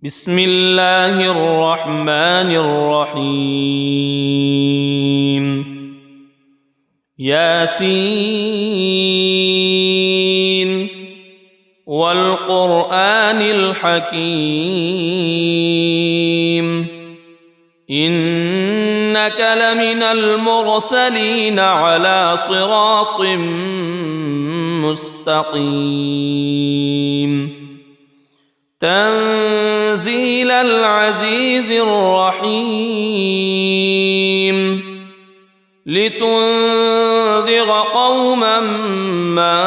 بسم الله الرحمن الرحيم ياسين والقرآن الحكيم إنك لمن المرسلين على صراط مستقيم تنزيل العزيز الرحيم لتنذر قوما ما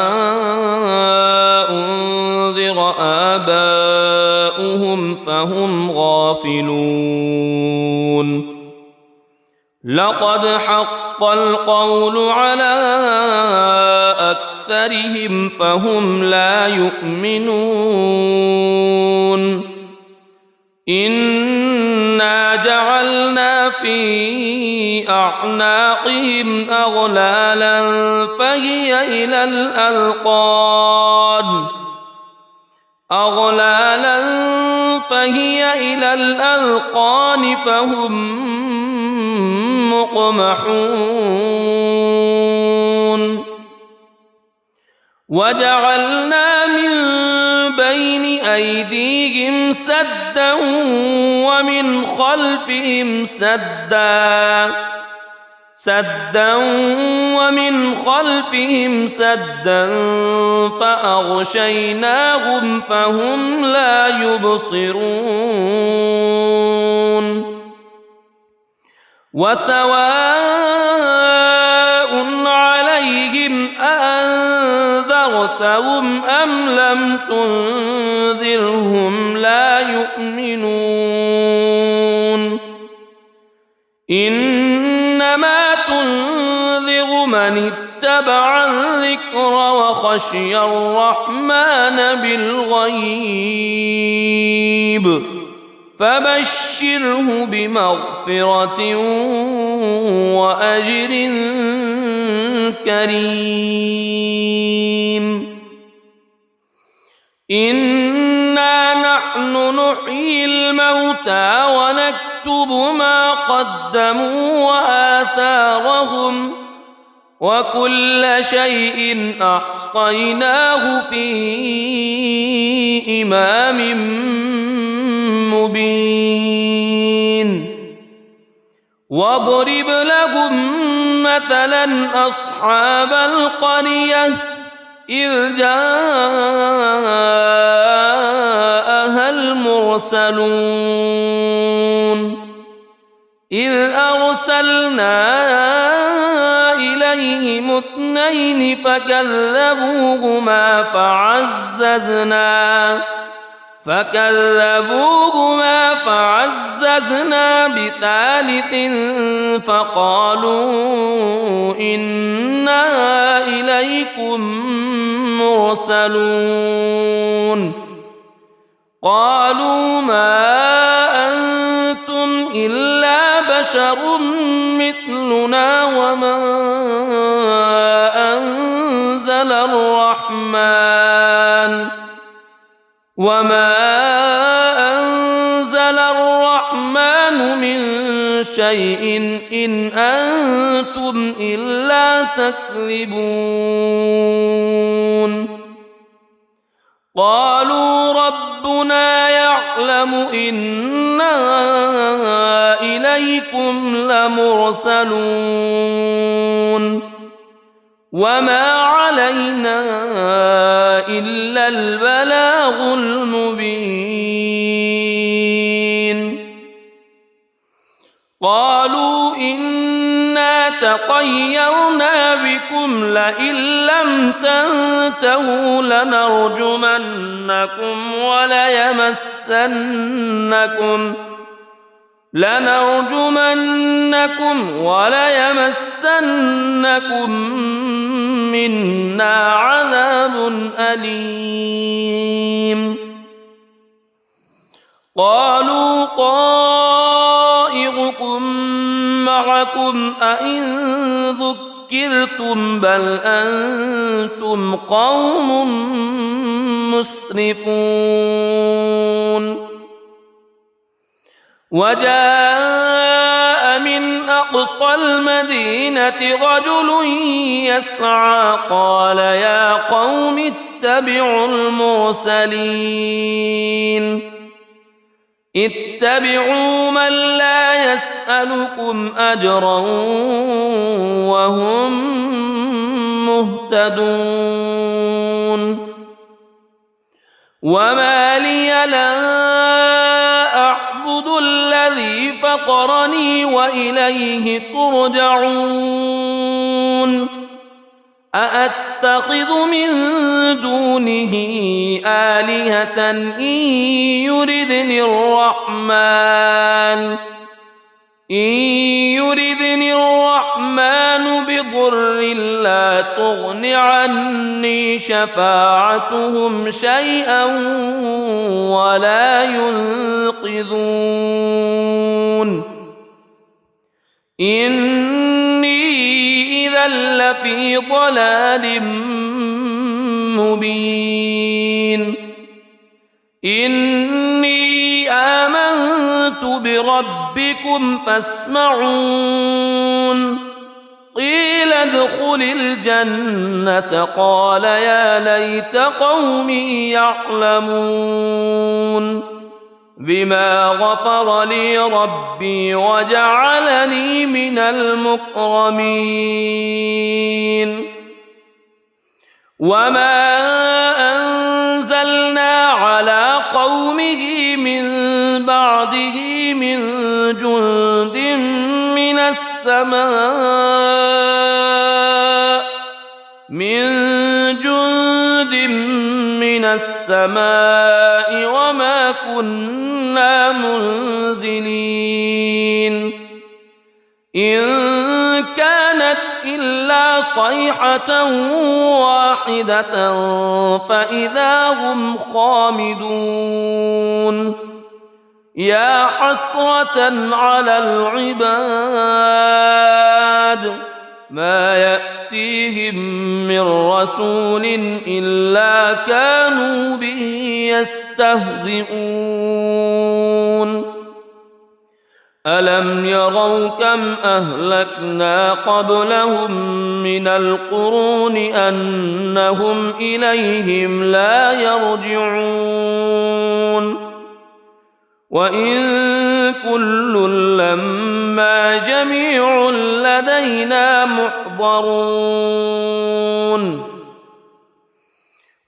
أنذر آباؤهم فهم غافلون لقد حق القول على أكثرهم فهم لا يؤمنون إنا جعلنا في أعناقهم أغلالا فهي إلى الأذقان فهم مقمحون وجعلنا من بين أيديهم سدا ومن خلفهم سدا فأغشيناهم فهم لا يبصرون وسواء عليهم أأنذرتهم أم لم تنذرهم لا يؤمنون إنما تنذر من اتبع الذكر وخشي الرحمن بالغيب فبشره بمغفرة وأجر كريم إنا نحن نحيي الموتى ونكتب ما قدموا وآثارهم وكل شيء أحصيناه في إمام مبين واضرب لهم مثلا أصحاب القرية إذ جاءها المرسلون إذ أرسلنا إليهم اثنين فكذبوهما فعززنا بثالث فقالوا إنا إليكم مرسلون قالوا ما أنتم إلا بشر مثلنا وما أنزل الرحمن من شيء إن أنتم إلا تكذبون قالوا ربنا يعلم إنا إليكم لمرسلون وما علينا إلا البلاغ المبين قالوا إنا تطيرنا بكم لئن لم تنتهوا لنرجمنكم وليمسنكم منا عذاب أليم قالوا طائركم معكم أئن ذكرتم بل أنتم قوم مسرفون وجاء من أقصى المدينة رجل يسعى قال يا قوم اتبعوا المرسلين اتبعوا من لا يسألكم أجرا وهم مهتدون وما لي لا أعبد الذي فطرني وإليه ترجعون أأتخذ من دونه آلهة إن يردني الرحمن بضر لا تغن عني شفاعتهم شيئا ولا ينقذون إني إذا لفي ضلال مبين إني آمنت بربكم فاسمعون قيل ادخل الجنة قال يا ليت قومي يعلمون بما غفر لي ربي وجعلني من المكرمين وما أنزلنا على قومه من بعده من جند من السماء وما كنا منزلين إن كانت إلا صيحة واحدة فإذا هم خامدون يا حسرة على العباد ما يأتيهم من رسول إلا كانوا به يستهزئون ألم يروا كم أهلكنا قبلهم من القرون أنهم إليهم لا يرجعون وإن كل لما جميع لدينا محضرون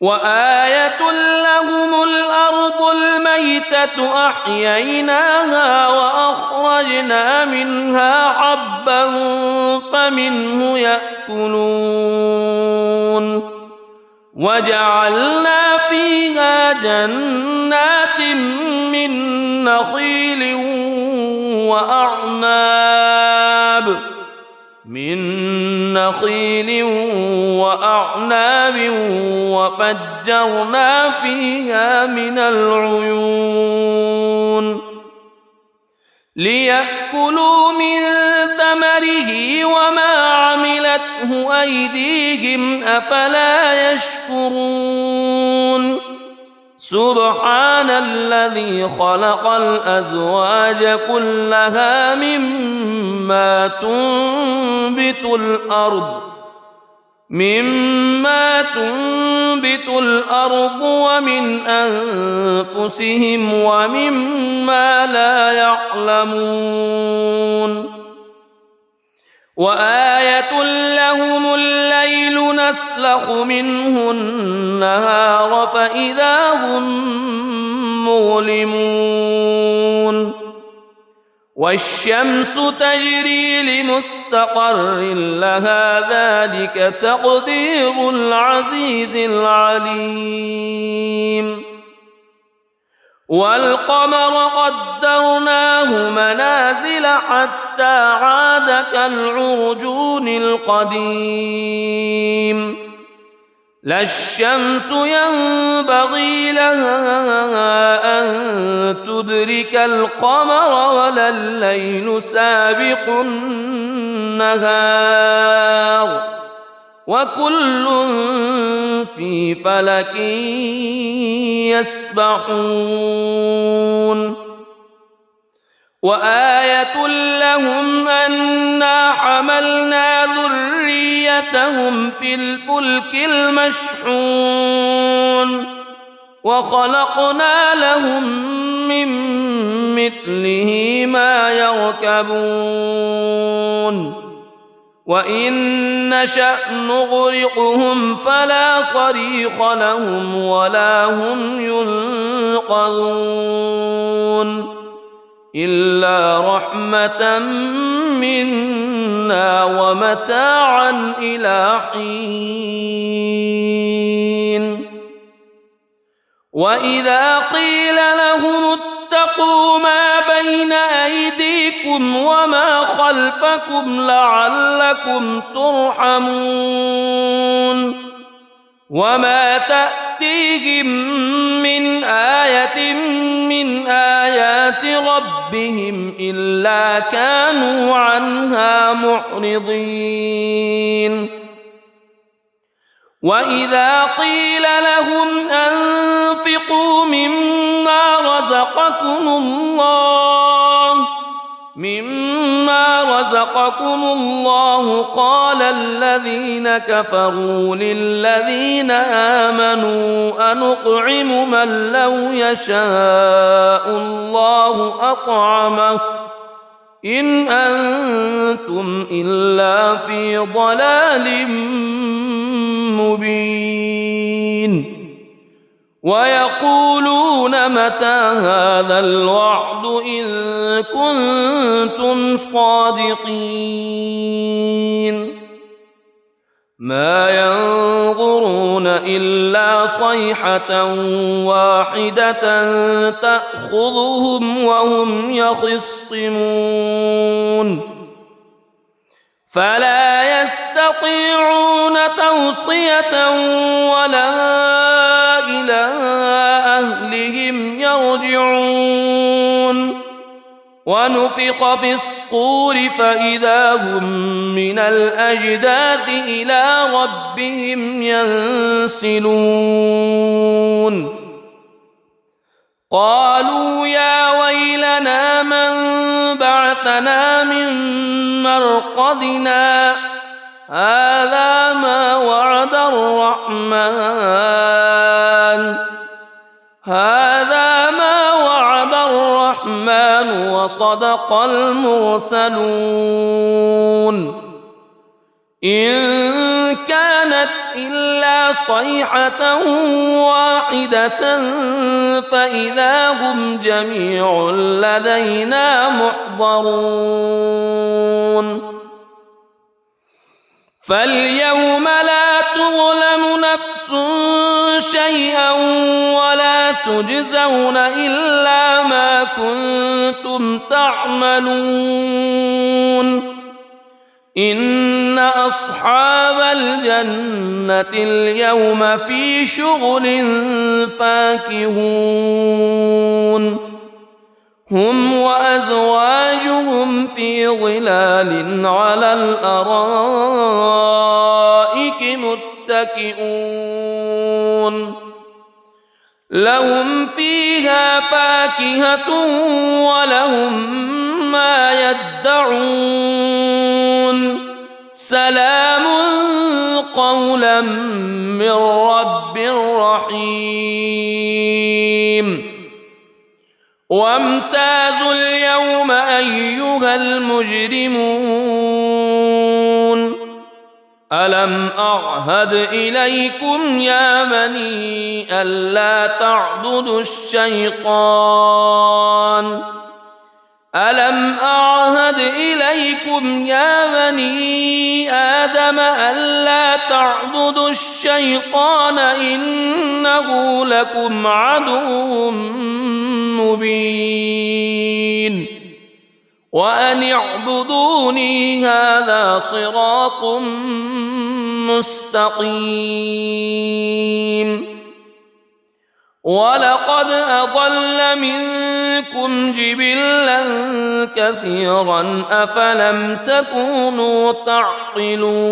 وآية لهم الأرض الميتة أحييناها وأخرجنا منها حبا فمنه يأكلون وجعلنا فيها جنات من نخيل وأعناب وفجرنا فيها من العيون ليأكلوا من ثمره وما عملته أيديهم أفلا يشكرون سبحان الذي خلق الأزواج كلها مما تنبت الأرض ومن أنفسهم ومما لا يعلمون وآية لهم الليل نسلخ منه النهار فإذا هم مظلمون والشمس تجري لمستقر لها ذلك تقدير العزيز العليم والقمر قدرناه منازل حتى عاد كالعرجون القديم لا الشمس ينبغي لها أن تدرك القمر ولا الليل سابق النهار وكل في فلك يسبحون وآية لهم أنا حملنا ذريتهم في الفلك المشحون وخلقنا لهم من مثله ما يركبون وإن نشأ نغرقهم فلا صريخ لهم ولا هم ينقذون إلا رحمة منا ومتاعا إلى حين وإذا قيل لهم اتقوا ما بين أيديكم وما خلفكم لعلكم ترحمون وما تأتيهم من آية من آيات ربهم إلا كانوا عنها معرضين وإذا قيل لهم أنفقوا مما رزقكم الله قال الذين كفروا للذين آمنوا أنطعم من لو يشاء الله أطعمه إن أنتم إلا في ضلال مبين ويقولون متى هذا الوعد إن كنتم صادقين ما ينظرون إلا صيحة واحدة تأخذهم وهم يخصمون فلا يستطيعون توصية ولا إلى أهلهم يرجعون ونفخ في الصور فإذا هم من الأجداث إلى ربهم ينسلون قالوا يا ويلنا من بعثنا من مرقدنا هذا ما وعد الرحمن وصدق المرسلون إن كانت إلا صيحة واحدة فإذا هم جميع لدينا محضرون فاليوم لا تظلم نفس شيئا ولا تجزون إلا ما كنتم تعملون إن أصحاب الجنة اليوم في شغل فاكهون هم وأزواجهم في ظلال على الأرائك متكئون لهم فيها فاكهة ولهم ما يدعون سلام قولا من رب رحيم وامتازوا اليوم أيها المجرمون ألم أعهد إليكم يا بني ألا تعبدوا الشيطان ألم أعهد إليكم يا بني آدم ألا تعبدوا الشيطان إنه لكم عدو مبين وأن اعبدوني هذا صراط مستقيم ولقد أضل منكم جبلا كثيرا أفلم تكونوا تعقلون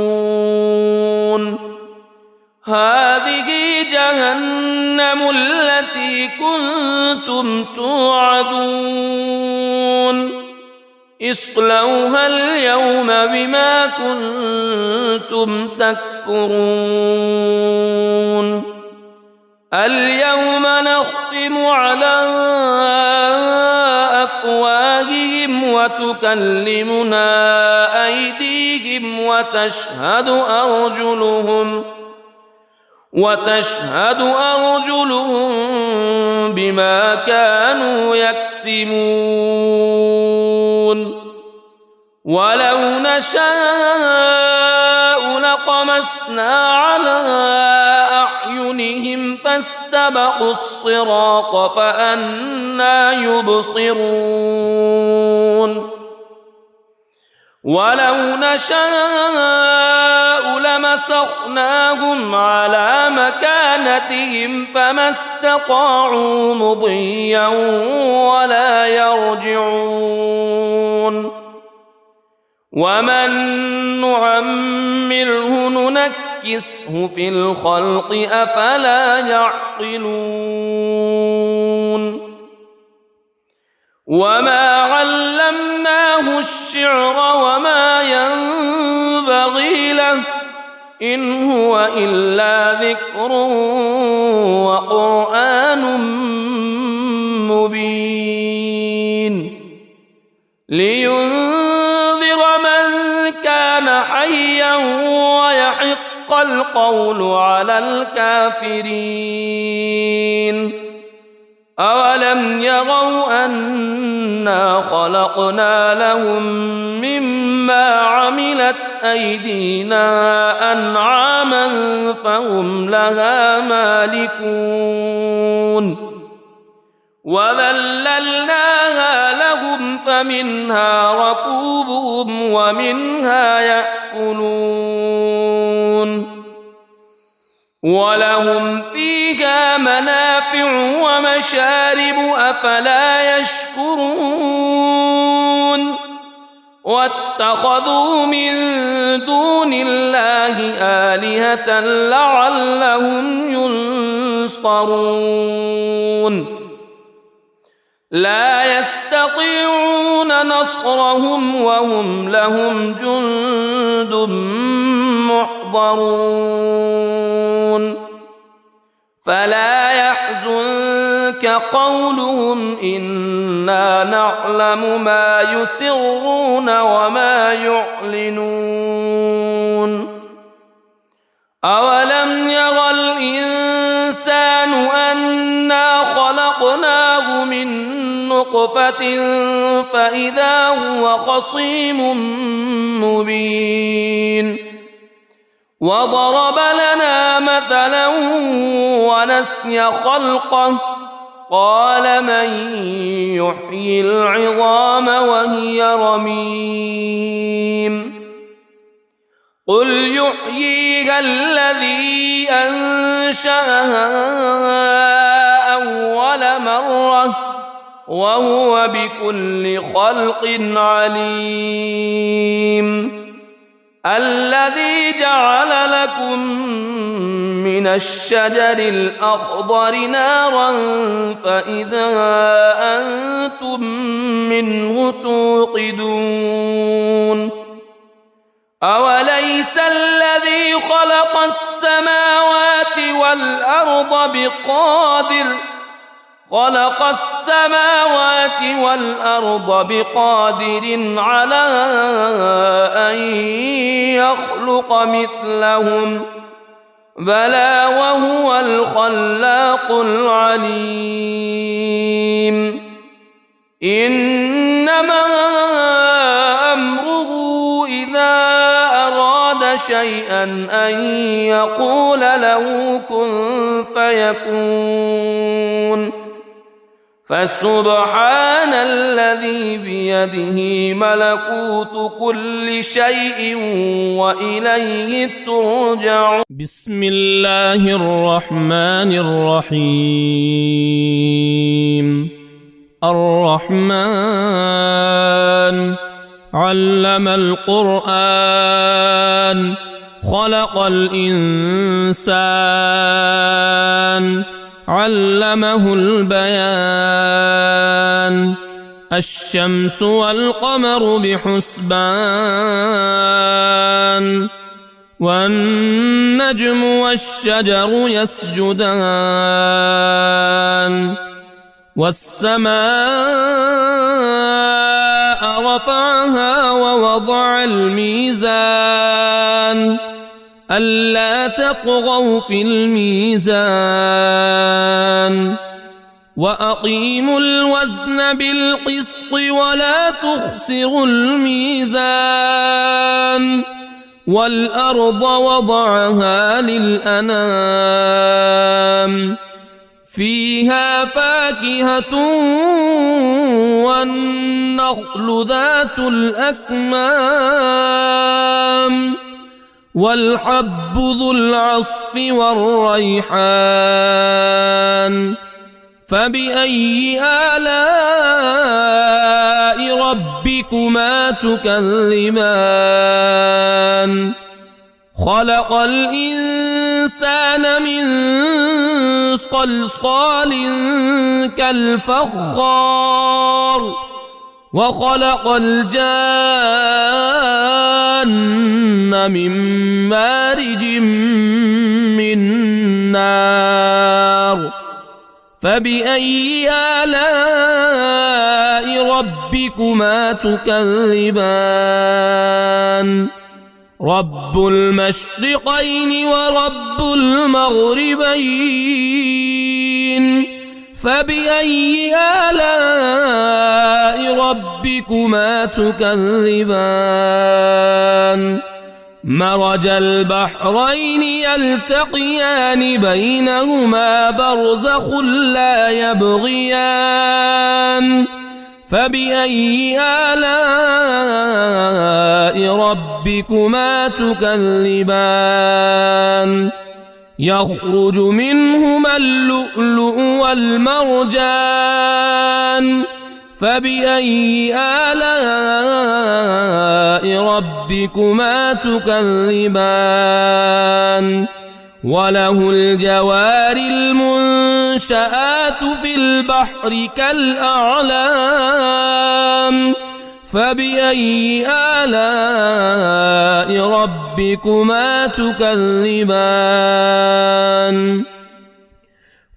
هذه جهنم التي كنتم توعدون اصلوها اليوم بما كنتم تكفرون اليوم نختم على أفواههم وتكلمنا أيديهم وتشهد أرجلهم بما كانوا يكسبون ولو نشاء لطمسنا على أعينهم فاستبقوا الصراط فأنى يبصرون ولو نشاء لمسخناهم على مكانتهم فما استطاعوا مضيا ولا يرجعون ومن نعمره ننكسه في الخلق أفلا يعقلون وما علمناه الشعر وما ينبغي له إن هو إلا ذكر وقرآن مبين لينذر من كان حيا ويحق القول على الكافرين أولم يروا أنا خلقنا لهم مما عملت أيدينا أنعاما فهم لها مالكون وذللناها لهم فمنها ركوبهم ومنها يأكلون ولهم فيها منافع ومشارب أفلا يشكرون واتخذوا من دون الله آلهة لعلهم ينصرون لا يستطيعون نصرهم وهم لهم جند محضرون فلا يحزنك قولهم إنا نعلم ما يسرون وما يعلنون أولم ير الإنسان أنا خلقناه من نطفة فإذا هو خصيم مبين وضرب لنا مثلا ونسي خلقه قال من يحيي العظام وهي رميم قل يحييها الذي أنشأها أول مرة وهو بكل خلق عليم الذي جعل لكم من الشجر الأخضر نارا فإذا أنتم منه توقدون أوليس الذي خلق السماوات والأرض بقادر على أن يخلق مثلهم بلى وهو الخلاق العليم إنما أمره إذا أراد شيئا أن يقول له كن فيكون فسبحان الذي بيده ملكوت كل شيء وإليه ترجعون بسم الله الرحمن الرحيم الرحمن علم القرآن خلق الإنسان علمه البيان الشمس والقمر بحسبان والنجم والشجر يسجدان والسماء رفعها ووضع الميزان ألا تطغوا في الميزان وأقيموا الوزن بالقسط ولا تخسروا الميزان والأرض وضعها للأنام فيها فاكهة والنخل ذات الأكمام والحب ذو العصف والريحان فبأي آلاء ربكما تكذبان خلق الإنسان من صلصال كالفخار وخلق الجان من مارج من نار فبأي آلاء ربكما تكذبان رب المشرقين ورب المغربين فبأي آلاء ربكما تكذبان مرج البحرين يلتقيان بينهما برزخ لا يبغيان فبأي آلاء ربكما تكذبان يخرج منهما اللؤلؤ والمرجان فبأي آلاء ربكما تكذبان وله الجوار المنشآت في البحر كالأعلام فبأي آلاء ربكما تكذبان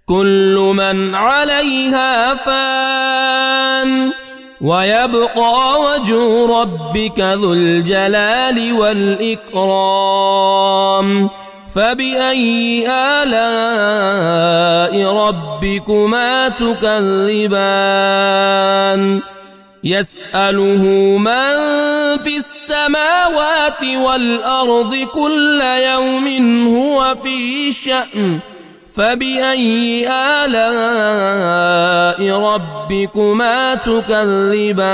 كل من عليها فان ويبقى وجه ربك ذو الجلال والإكرام فبأي آلاء ربكما تكذبان يسأله من في السماوات والأرض كل يوم هو في شأن فبأي آلاء ربكما تكذبان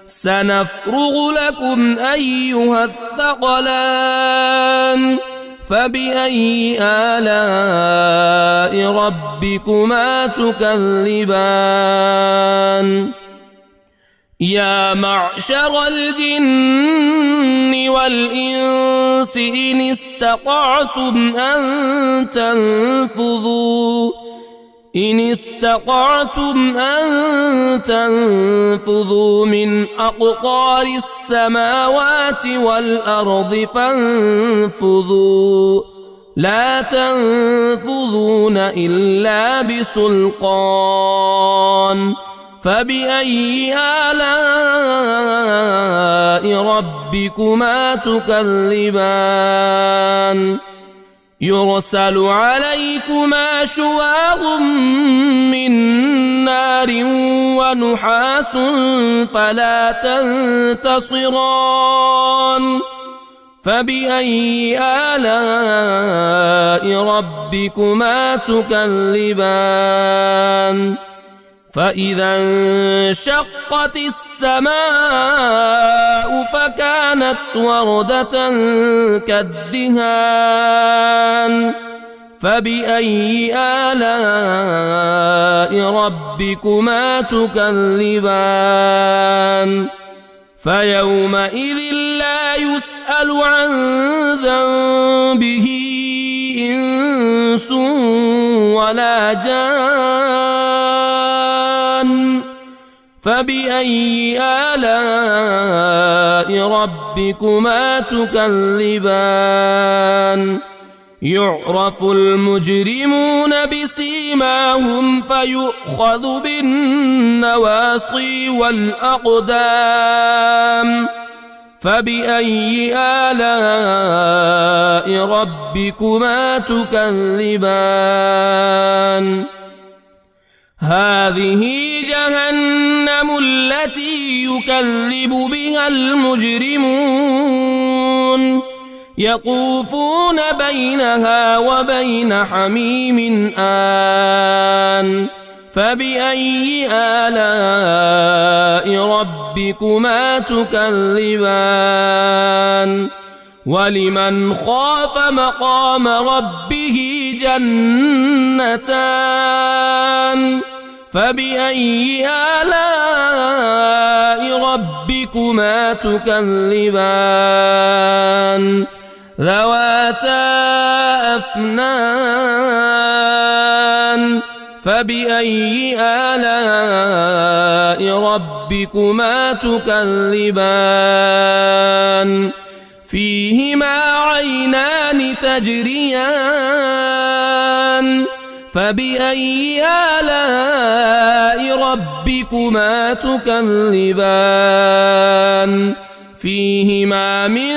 سنفرغ لكم أيها الثقلان فبأي آلاء ربكما تكذبان يا معشر الجن والإنس إن استطعتم أن تنفذوا من أقطار السماوات والأرض فانفذوا لا تنفذون إلا بسلطان فبأي آلاء ربكما تكذبان يرسل عليكما شواظ من نار ونحاس فلا تنتصران فبأي آلاء ربكما تكذبان فإذا انشقت السماء فكانت وردة كالدهان فبأي آلاء ربكما تكذبان فيومئذ لا يسأل عن ذنبه إنس ولا جان فبأي آلاء ربكما تكذبان يعرف المجرمون بسيماهم فيؤخذ بالنواصي والأقدام فبأي آلاء ربكما تكذبان هذه جهنم التي يكذب بها المجرمون يطوفون بينها وبين حميم آن فبأي آلاء ربكما تكذبان ولمن خاف مقام ربه جنتان فبأي آلاء ربكما تكذبان ذواتا أفنان فبأي آلاء ربكما تكذبان فيهما عينان تجريان فبأي آلاء ربكما تكذبان فيهما من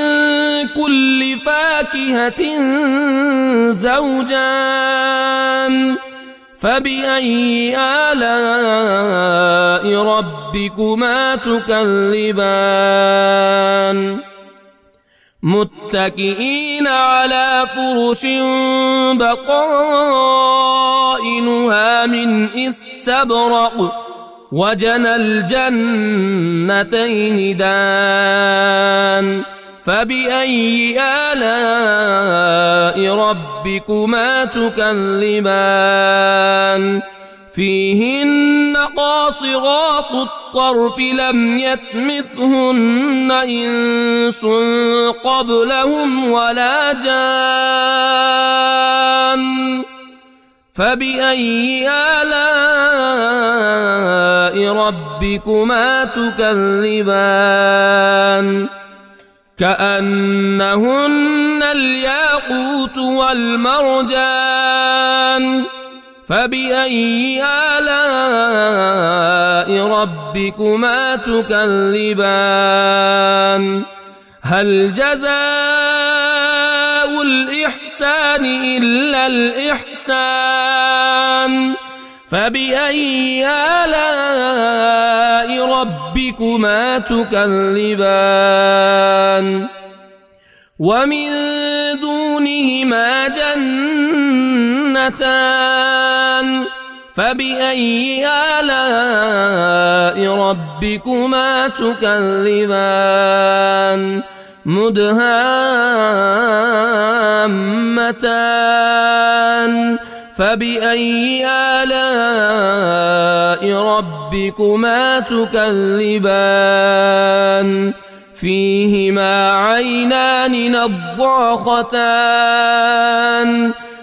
كل فاكهة زوجان فبأي آلاء ربكما تكذبان متكئين على فرش بطائنها من استبرق وجنى الجنتين دان فبأي آلاء ربكما تكذبان فيهن قاصرات الطرف لم يطمثهن إنس قبلهم ولا جان فبأي آلاء ربكما تكذبان كأنهن الياقوت والمرجان فبأي آلاء ربكما تكذبان هل جزاء الإحسان إلا الإحسان فبأي آلاء ربكما تكذبان ومن دونهما جنتان فبأي آلاء ربكما تكذبان مدهامتان فبأي آلاء ربكما تكذبان فيهما عينان نضاختان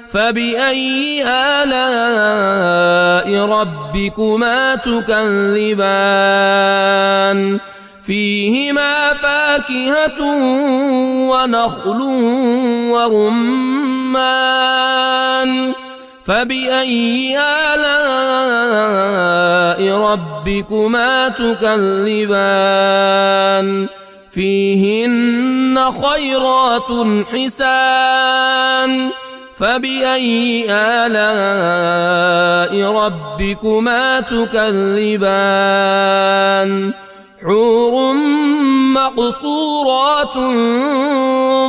فبأي آلاء ربكما تكذبان فيهما فاكهة ونخل ورمان فبأي آلاء ربكما تكذبان فيهن خيرات حسان فبأي آلاء ربكما تكذبان حور مقصورات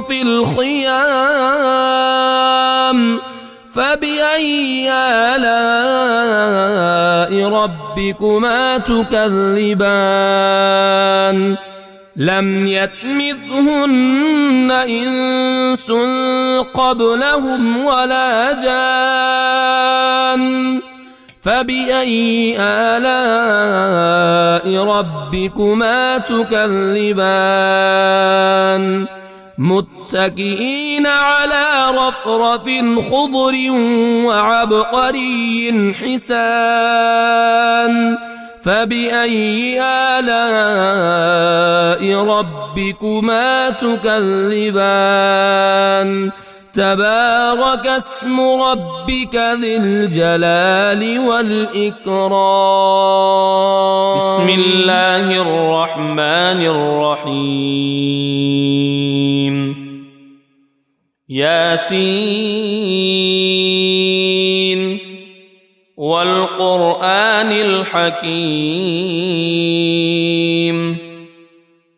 في الخيام فبأي آلاء ربكما تكذبان لم يطمثهن إنس قبلهم ولا جان فبأي آلاء ربكما تكذبان متكئين على رفرف خضر وعبقري حسان فبأي آلاء ربكما تكذبان تبارك اسم ربك ذي الجلال والإكرام بسم الله الرحمن الرحيم ياسين والقرآن الحكيم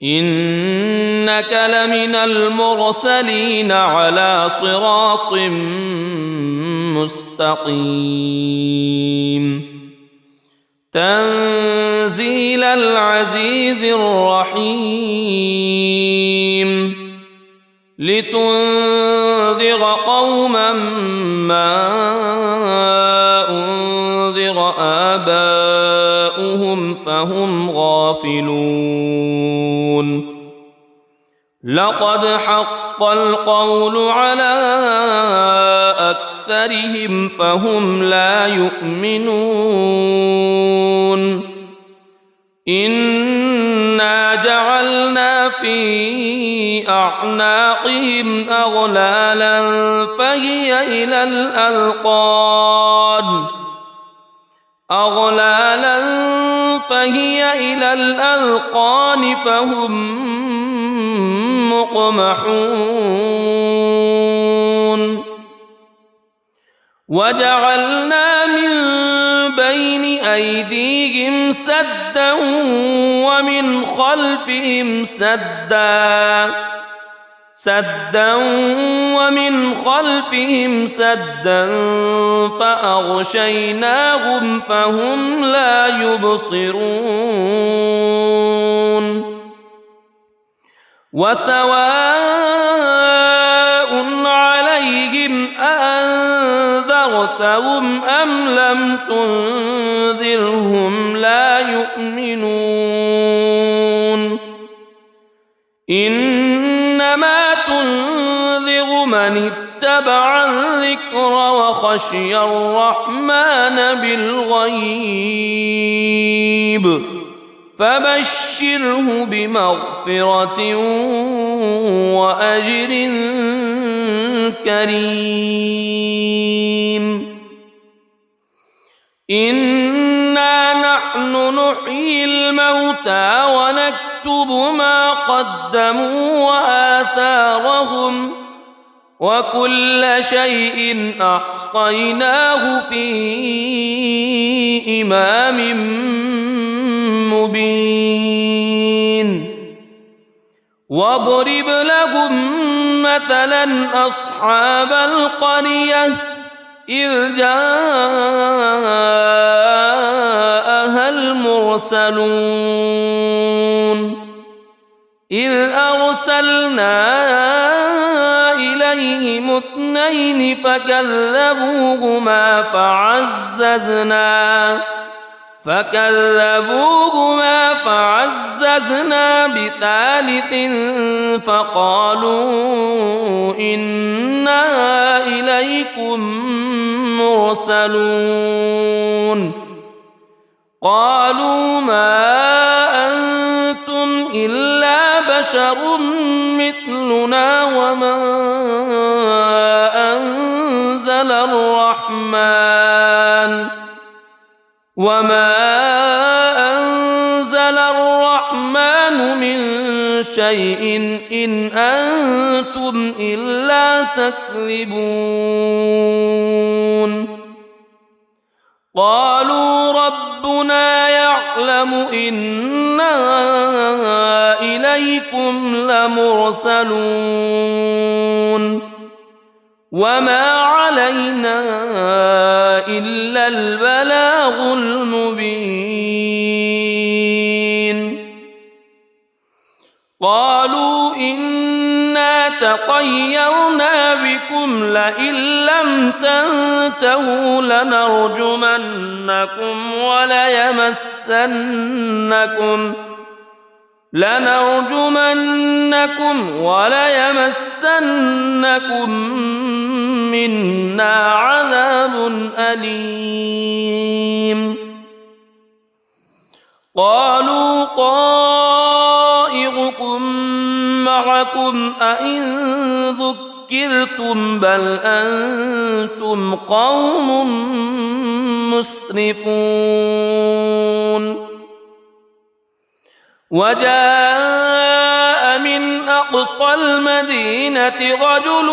إنك لمن المرسلين على صراط مستقيم تنزيل العزيز الرحيم لتنذر قوما ما أنذر آباؤهم فهم غافلون لقد حق القول على أكثرهم فهم لا يؤمنون إنا جعلنا في أعناقهم أغلالا فهي إلى الأذقان فهم مقمحون وجعلنا من بين أيديهم سدا ومن خلفهم سدا فأغشيناهم فهم لا يبصرون وسواء عليهم أأنذرتهم أم لم تنذرهم لا يؤمنون إنما تنذر من اتبع الذكر وخشي الرحمن بالغيب فبشره بمغفرة وأجر كريم إنا نحن نحيي الموتى ونكتب ما قدموا وآثارهم وكل شيء أحصيناه في إمام مبين واضرب لهم مثلا أصحاب القرية إذ جاءها المرسلون إذ أرسلنا إليهم اثنين فكذبوهما فعززنا بثالث فقالوا إنا إليكم مرسلون قالوا ما أنتم إلا بشر مثلنا وما أنزل الرحمن من شيء إن أنتم إلا تكذبون قالوا ربنا يعلم إنا إليكم لمرسلون وما علينا إلا البلاغ المبين قالوا إنا تطيرنا بكم لئن لم تنتهوا لنرجمنكم وليمسنكم منا عذاب أليم قالوا طائركم معكم أئن ذكرتم بل أنتم قوم مسرفون وجاء من أقصى المدينة رجل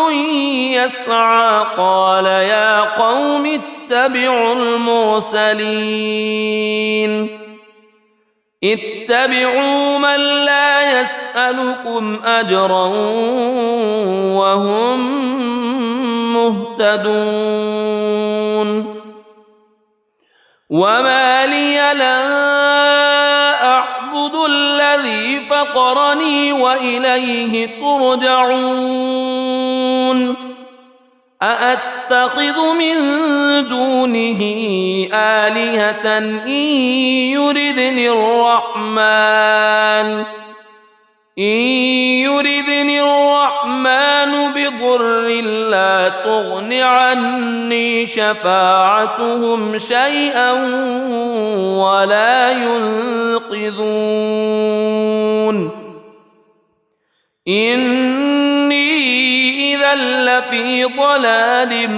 يسعى قال يا قوم اتبعوا المرسلين اتبعوا من لا يسألكم أجرا وهم مهتدون وما لي لا أعبد الذي فطرني وإليه ترجعون أأتخذ من دونه آلهة إن يردني الرحمن بضر لا تغن عني شفاعتهم شيئا ولا ينقذون إني إذا لفي ضلال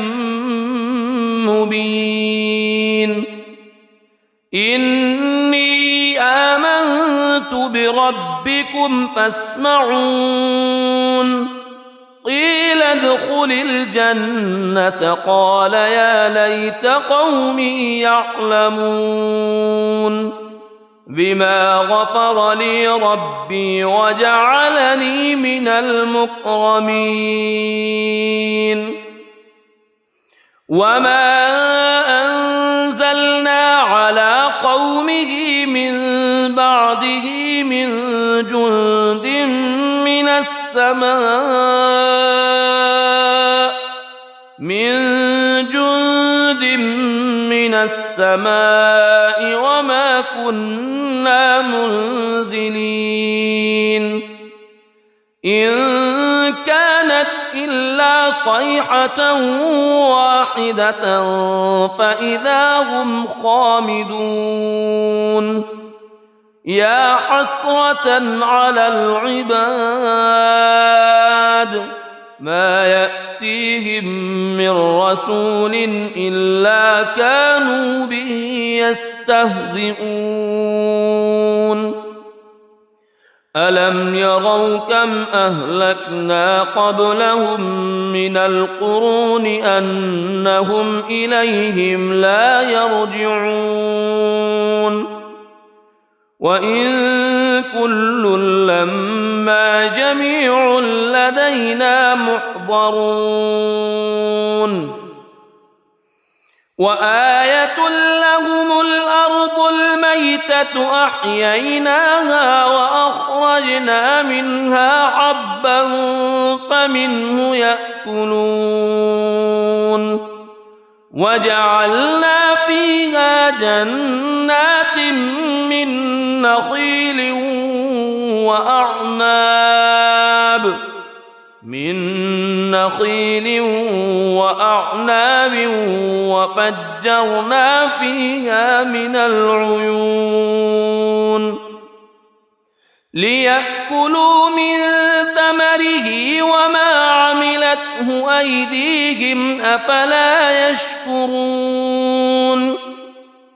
مبين إني آمنت بربكم فاسمعون قيل ادخل الجنة قال يا ليت قومي يعلمون بما غفر لي ربي وجعلني من المكرمين وما أنزلنا على قومه من بعده من جند من السماء وما كنا منزلين إن كانت إلا صيحة واحدة فإذا هم خامدون يا حسرة على العباد ما يأتيهم من رسول إلا كانوا به يستهزئون ألم يروا كم أهلكنا قبلهم من القرون أنهم إليهم لا يرجعون وإن كل لما جميع لدينا محضرون وآية لهم الأرض الميتة أحييناها وأخرجنا منها حبا فمنه يأكلون وجعلنا فيها جنات من نخيل وأعناب وفجرنا فيها من العيون ليأكلوا من ثمره وما عملته أيديهم أفلا يشكرون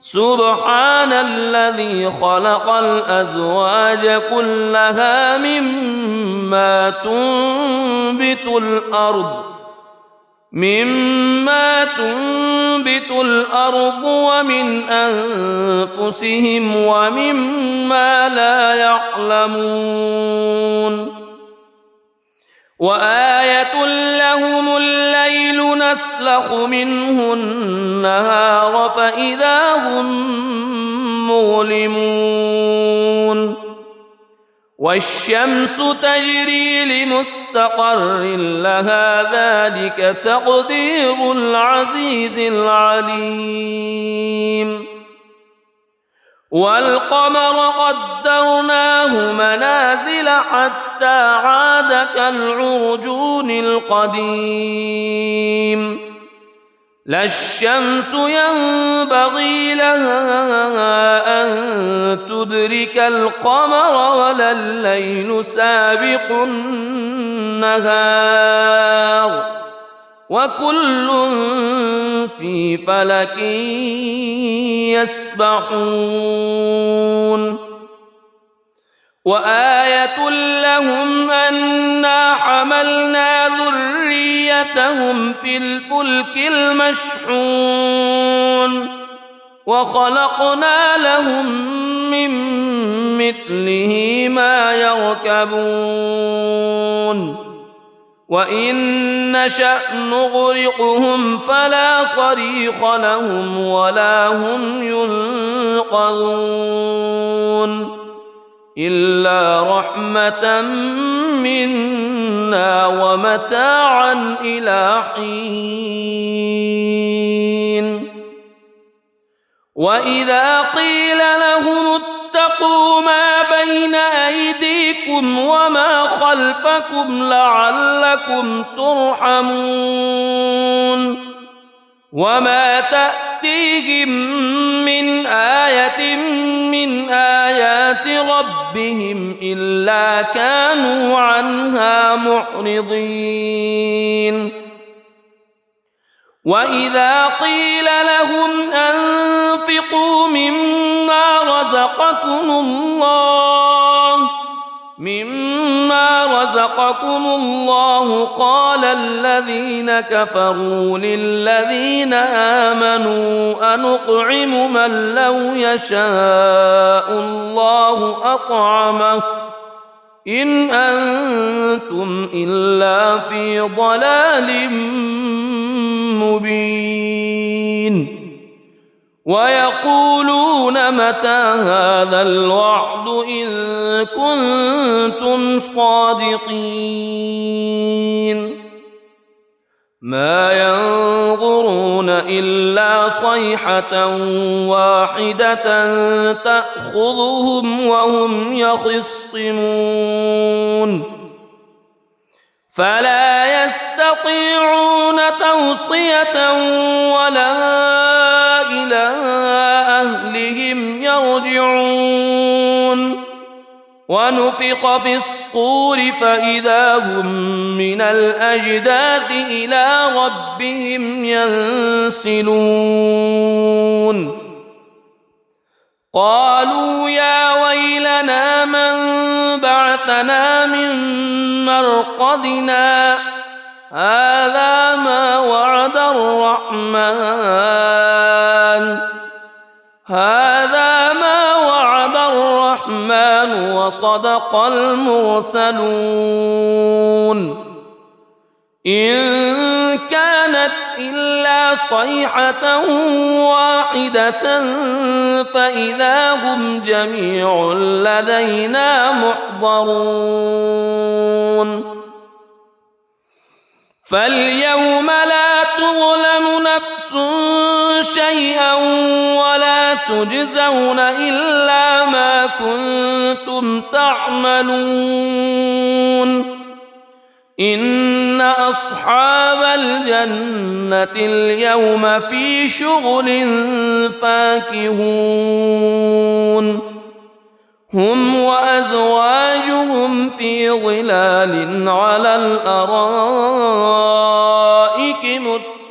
سبحان الذي خلق الأزواج كلها مما تنبت الأرض ومن أنفسهم ومما لا يعلمون وآية لهم الليل نسلخ منه النهار فإذا هم مظلمون والشمس تجري لمستقر لها ذلك تقدير العزيز العليم والقمر قدرناه منازل حتى عاد كالعرجون القديم لا الشمس ينبغي لها أن تدرك القمر ولا الليل سابق النهار وكل في فلك يسبحون وآية لهم أنا حملنا ذريتهم في الفلك المشحون وخلقنا لهم من مثله ما يركبون وإن نشأ نغرقهم فلا صريخ لهم ولا هم ينقذون إلا رحمة منا ومتاعا إلى حين وإذا قيل لهم اتقوا ما بين أيديكم وما خلفكم لعلكم ترحمون وما تأتيهم من آية من آيات ربهم إلا كانوا عنها معرضين وإذا قيل لهم أنفقوا مما رزقكم الله قال الذين كفروا للذين آمنوا أنطعم من لو يشاء الله أطعمه إن أنتم إلا في ضلال مبين ويقولون متى هذا الوعد إن كنتم صادقين ما ينظرون إلا صيحة واحدة تأخذهم وهم يخصمون فلا يستطيعون توصية ولا إلى أهلهم يرجعون ونفخ في الصور فإذا هم من الأجداث إلى ربهم ينسلون قالوا يا ويلنا من بعثنا من مرقدنا هذا ما وعد الرحمن وصدق المرسلون إن كانت إلا صيحة واحدة فإذا هم جميع لدينا محضرون فاليوم لا تظلم نفس شيئا ولا تجزون إلا ما كنتم تعملون إن أصحاب الجنة اليوم في شغل فاكهون هم وأزواجهم في ظلال على الأرائك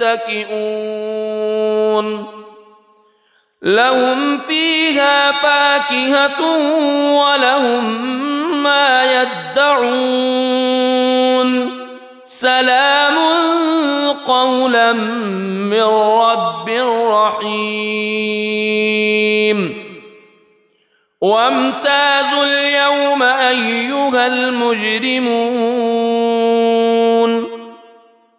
متكئون لهم فيها فاكهة ولهم ما يدعون سلام قولا من رب رحيم وامتازوا اليوم أيها المجرمون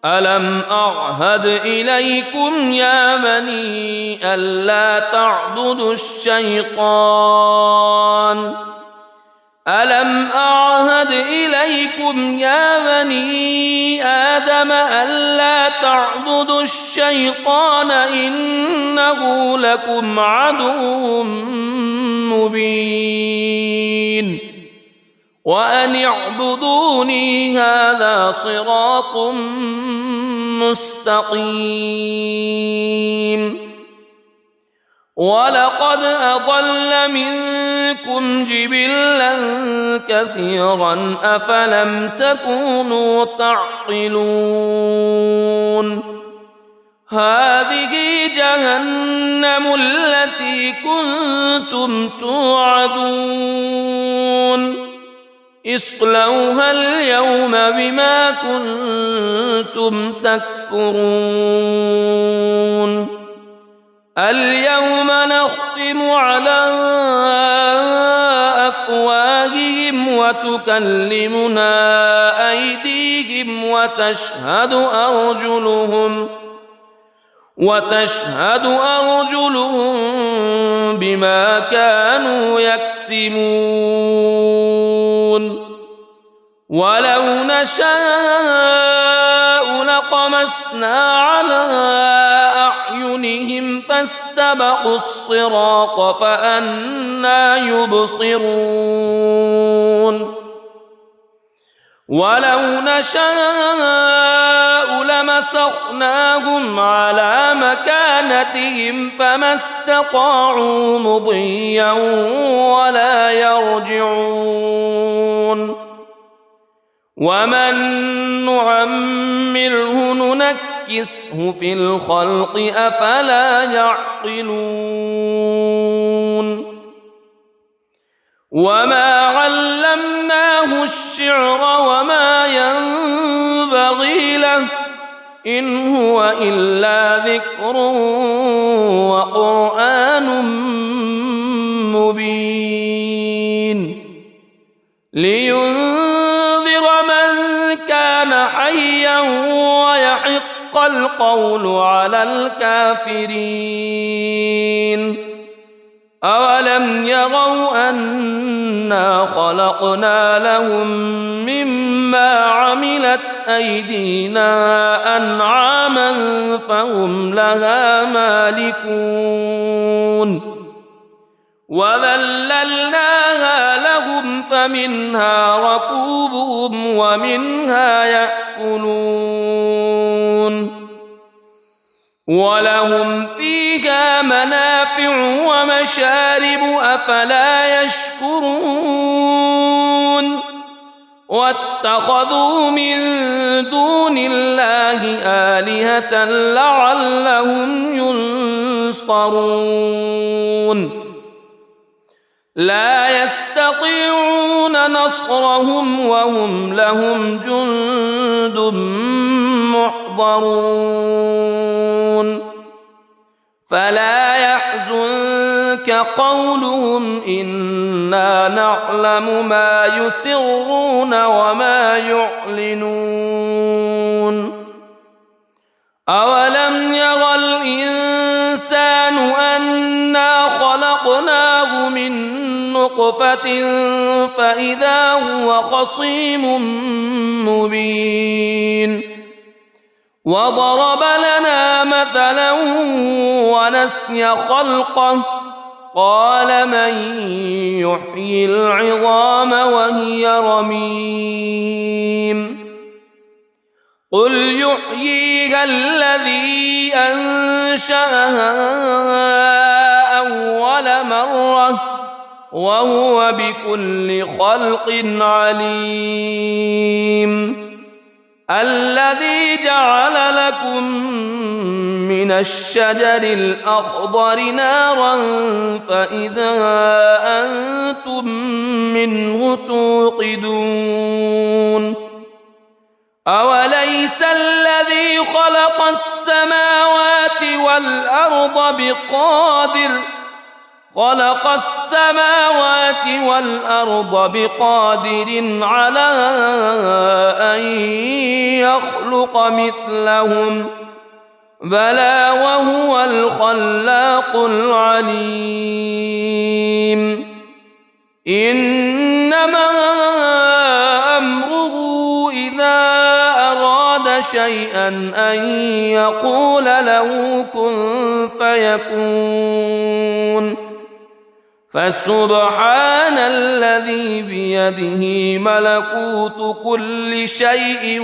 ألم أعهد إليكم يا بني ألا تعبدوا الشيطان ألم أعهد إليكم يا بني آدم ألا تعبدوا الشيطان إنه لكم عدو مبين وأن اعبدوني هذا صراط مستقيم ولقد أضل منكم جبلا كثيرا أفلم تكونوا تعقلون هذه جهنم التي كنتم توعدون اصلوها اليوم بما كنتم تكفرون اليوم نختم على أفواههم وتكلمنا أيديهم وتشهد أرجلهم بما كانوا يكسبون ولو نشاء لطمسنا على أعينهم فاستبقوا الصراط فأنى يبصرون ولو نشاء لمسخناهم على مكانتهم فما استطاعوا مضيا ولا يرجعون ومن نعمره ننكسه في الخلق أفلا يعقلون وما علمناه الشعر وما ينبغي له إن هو إلا ذكر وقرآن مبين لينذر من كان حيا ويحق القول على الكافرين أولم يروا أنا خلقنا لهم مما عملت أيدينا أنعاما فهم لها مالكون وذللناها لهم فمنها ركوبهم ومنها يأكلون ولهم فيها منافع ومشارب أفلا يشكرون واتخذوا من دون الله آلهة لعلهم ينصرون لا يستطيعون نصرهم وهم لهم جند محضرون فلا يحزنك قولهم إنا نعلم ما يسرون وما يعلنون أولم ير الإنسان أنا خلقناه من نطفة فإذا هو خصيم مبين وضرب لنا مثلا ونسي خلقه قال من يحيي العظام وهي رميم قل يحييها الذي أنشأها أول مرة وهو بكل خلق عليم الذي جعل لكم من الشجر الأخضر نارا فإذا أنتم منه توقدون أوليس الذي خلق السماوات والأرض بقادر على أن يخلق مثلهم بلى وهو الخلاق العليم إنما أمره إذا أراد شيئا أن يقول له كن فيكون فسبحان الذي الذي بيده ملكوت كل شيء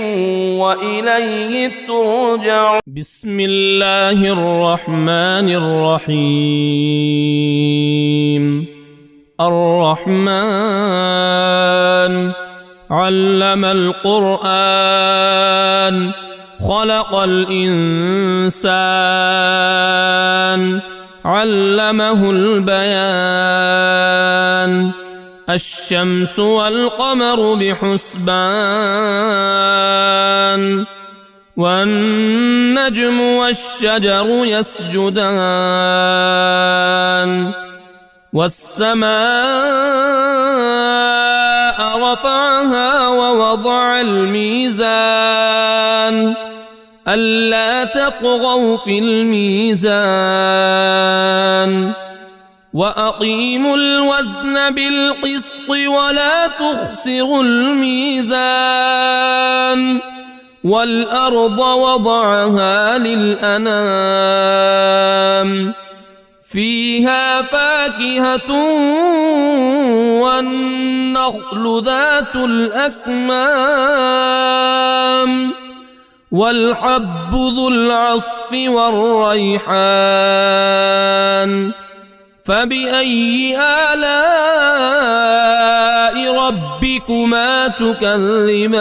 وإليه ترجعون. بسم الله الرحمن الرحيم. الرحمن علم القرآن خلق الإنسان علمه البيان. الشمس والقمر بحسبان والنجم والشجر يسجدان. والسماء رفعها ووضع الميزان ألا تطغوا في الميزان وأقيموا الوزن بالقسط ولا تخسروا الميزان. والأرض وضعها للأنام فيها فاكهة والنخل ذات الأكمام والحب ذو العصف والريحان. فبأي آلاء ربكما تكذبان؟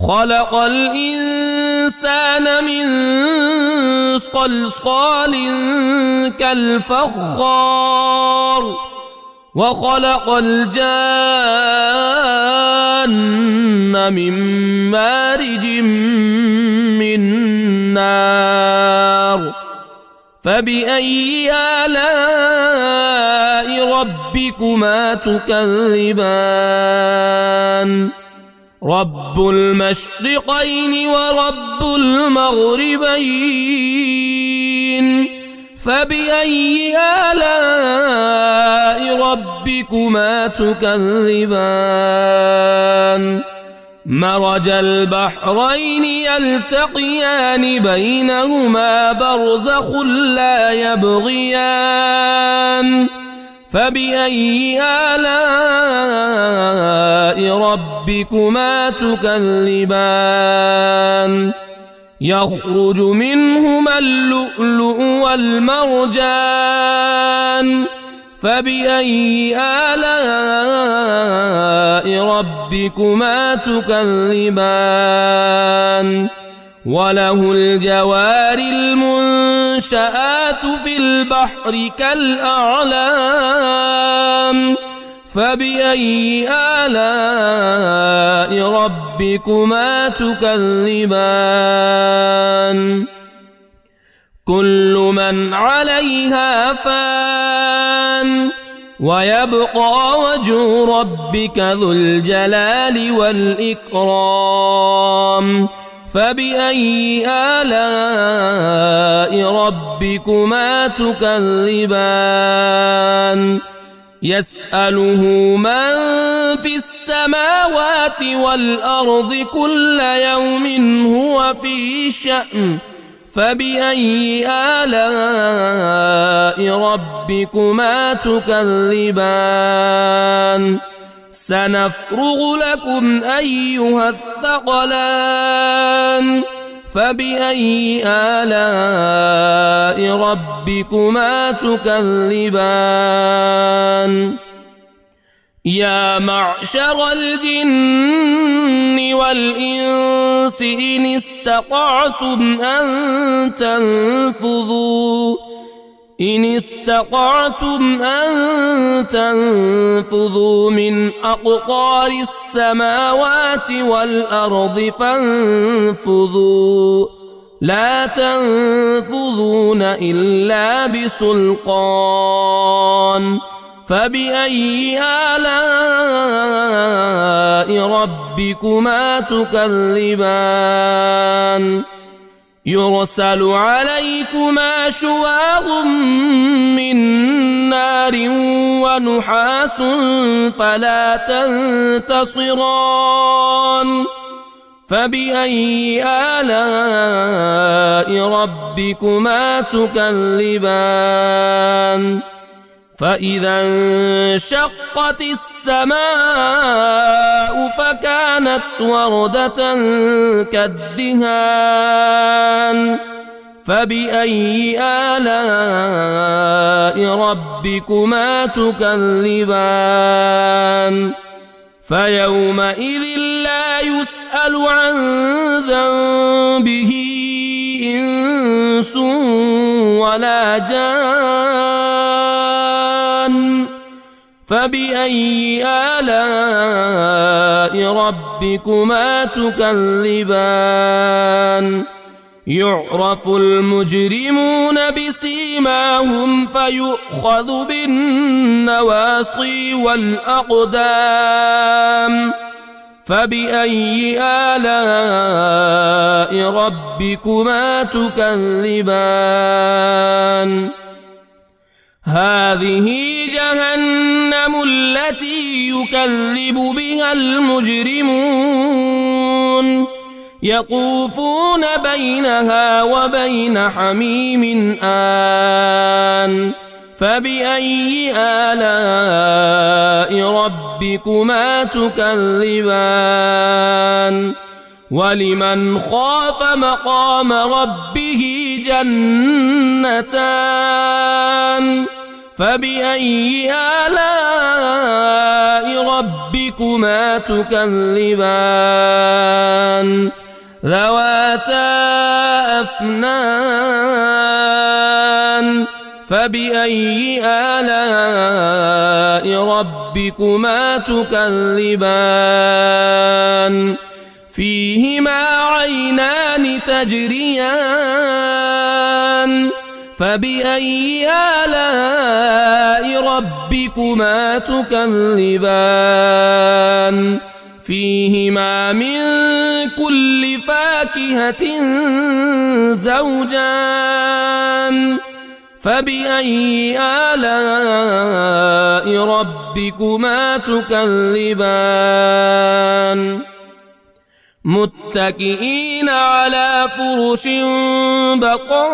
خلق الإنسان من صلصال كالفخار وخلق الجان من مارج من نار. فبأي آلاء ربكما تكذبان؟ رب المشرقين ورب المغربين. فبأي آلاء ربكما تكذبان؟ مرج البحرين يلتقيان بينهما برزخ لا يبغيان. فبأي آلاء ربكما تكذبان؟ يخرج منهما اللؤلؤ والمرجان. فبأي آلاء ربكما تكذبان؟ وله الجوار المنشآت في البحر كالأعلام. فبأي آلاء ربكما تكذبان؟ كل من عليها فان ويبقى وجه ربك ذو الجلال والإكرام. فبأي آلاء ربكما تكذبان؟ يسأله من في السماوات والأرض كل يوم هو في شأن. فبأي آلاء ربكما تكذبان؟ سنفرغ لكم أيها الثقلان. فبأي آلاء ربكما تكذبان؟ يا معشر الجن والإنس إن استطعتم أن تنفذوا من أقطار السماوات والأرض فانفذوا لا تنفذون إلا بسلطان. فبأي آلاء ربكما تكذبان؟ يرسل عليكما شواظ من نار ونحاس فلا تنتصران. فبأي آلاء ربكما تكذبان؟ فإذا انشقت السماء فكانت وردة كالدهان فبأي آلاء ربكما تكذبان فيومئذ لا يسأل عن ذنبه إنس ولا جان فبأي آلاء ربكما تكذبان يعرف المجرمون بسيماهم فيؤخذ بالنواصي والأقدام فبأي آلاء ربكما تكذبان هذه جهنم التي يكذب بها المجرمون يطوفون بينها وبين حميم آن فبأي آلاء ربكما تكذبان ولمن خاف مقام ربه جنتان فبأي آلاء ربكما تكذبان ذواتا أفنان فبأي آلاء ربكما تكذبان فيهما عينان تجريان فبأي آلاء ربكما تكذبان فيهما من كل فاكهة زوجان فبأي آلاء ربكما تكذبان متكئين على فرش بطائنها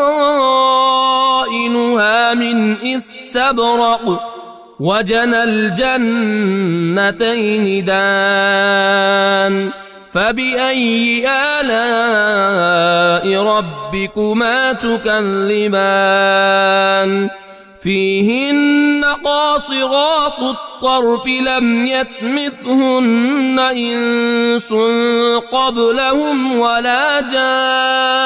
من استبرق وجنى الجنتين دان فبأي آلاء ربكما تكذبان فيهن قاصرات الطرف لم يطمثهن إنس قبلهم ولا جان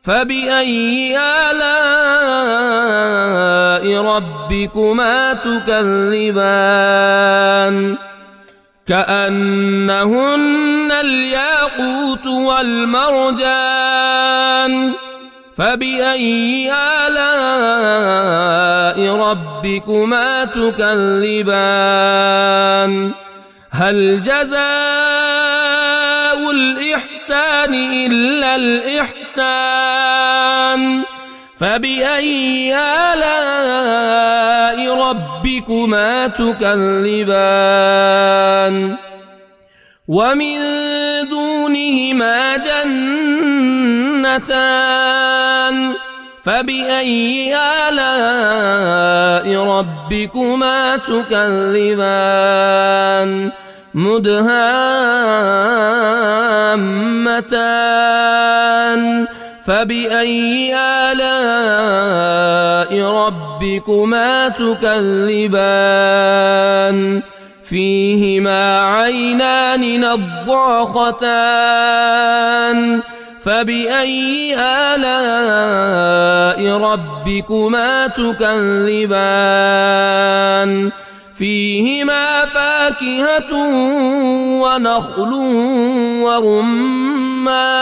فبأي آلاء ربكما تكذبان كأنهن الياقوت والمرجان فبأي آلاء ربكما تكذبان هل جزاء الإحسان إلا الإحسان فبأي آلاء ربكما تكذبان ومن دونهما جنتان فبأي آلاء ربكما تكذبان مدهامتان فبأي آلاء ربكما تكذبان فيهما عينان نضاختان فبأي آلاء ربكما تكذبان فيهما فاكهة ونخل ورمان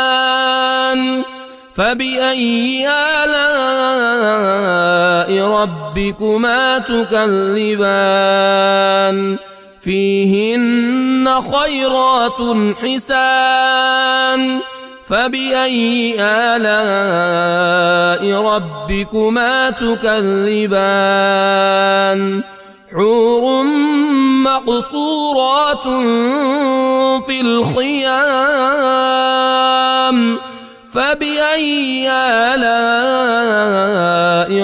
فبأي آلاء ربكما تكذبان فيهن خيرات حسان فبأي آلاء ربكما تكذبان حور مقصورات في الخيام فبأي آلاء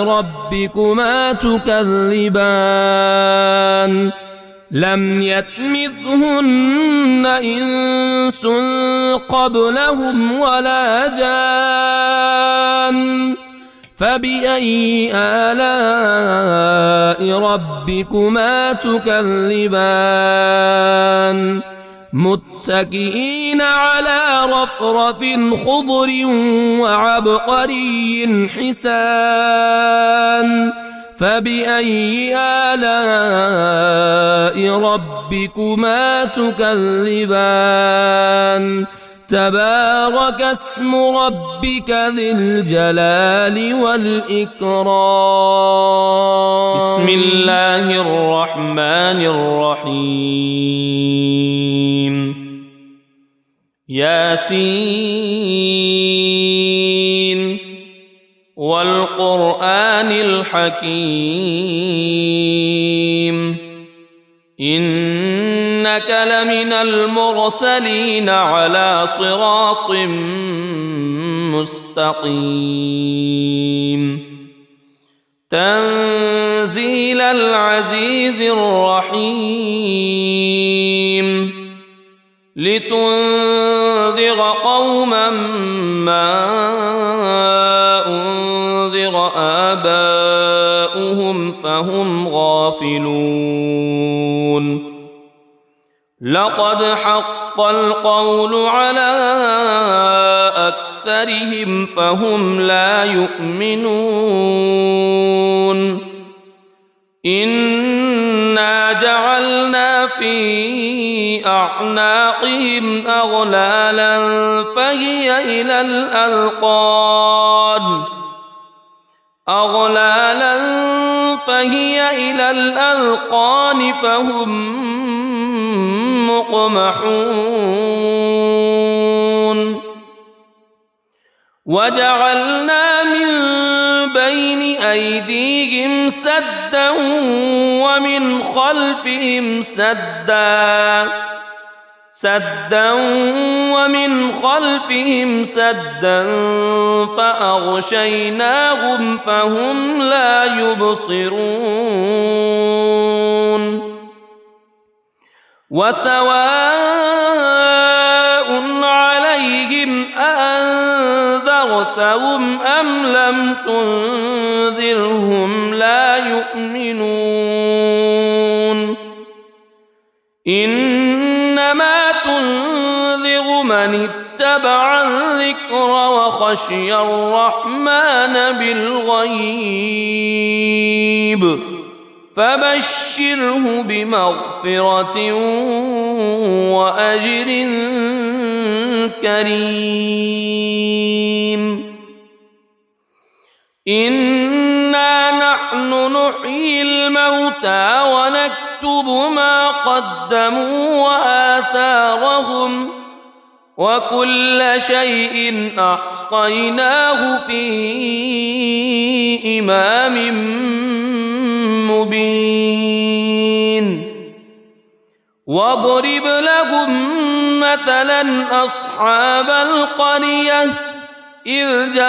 ربكما تكذبان لم يطمثهن إنس قبلهم ولا جان فبأي آلاء ربكما تكذبان متكئين على رفرف خضر وعبقري حسان فبأي آلاء ربكما تكذبان تبارك اسم ربك ذي الجلال والإكرام. بسم الله الرحمن الرحيم. ياسين والقرآن الحكيم إنك لمن المرسلين على صراط مستقيم تنزيل العزيز الرحيم لتنذر قوما ما أنذر آباؤهم فهم غافلون لقد حق القول على أكثرهم فهم لا يؤمنون إنا جعلنا في أعناقهم أغلالا فهي إلى الأذقان فهم مقمحون وجعلنا من بين أيديهم سدا ومن خلفهم سدا فأغشيناهم فهم لا يبصرون وسواء عليهم أأنذرتهم أم لم تنذرهم لا يؤمنون إنما تنذر من اتبع الذكر وخشي الرحمن بالغيب فبشره بمغفرة وأجر كريم إنا نحن نحيي الموتى ونكتب ما قدموا وآثارهم وكل شيء أحصيناه في إمام مبين واضرب لهم مثلا أصحاب القرية إذ جاءها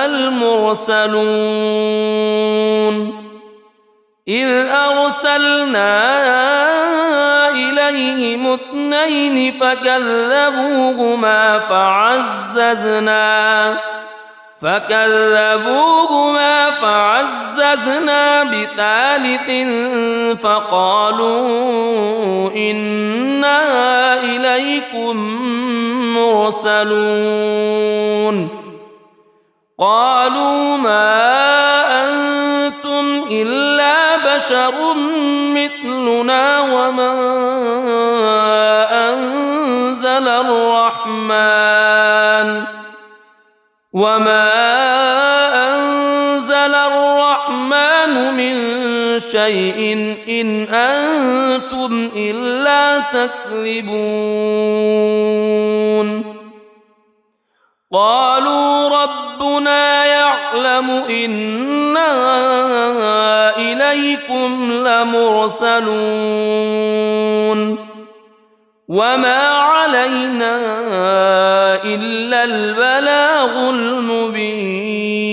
المرسلون إذ أرسلنا إليهم اثنين فكذبوهما فعززنا بثالث فقالوا إنا إليكم مرسلون قالوا ما أنتم إلا بشر مثلنا وما أنزل الرحمن من شيء إن أنتم إلا تكذبون قالوا ربنا يعلم إنا إليكم لمرسلون وما علينا إلا البلاغ المبين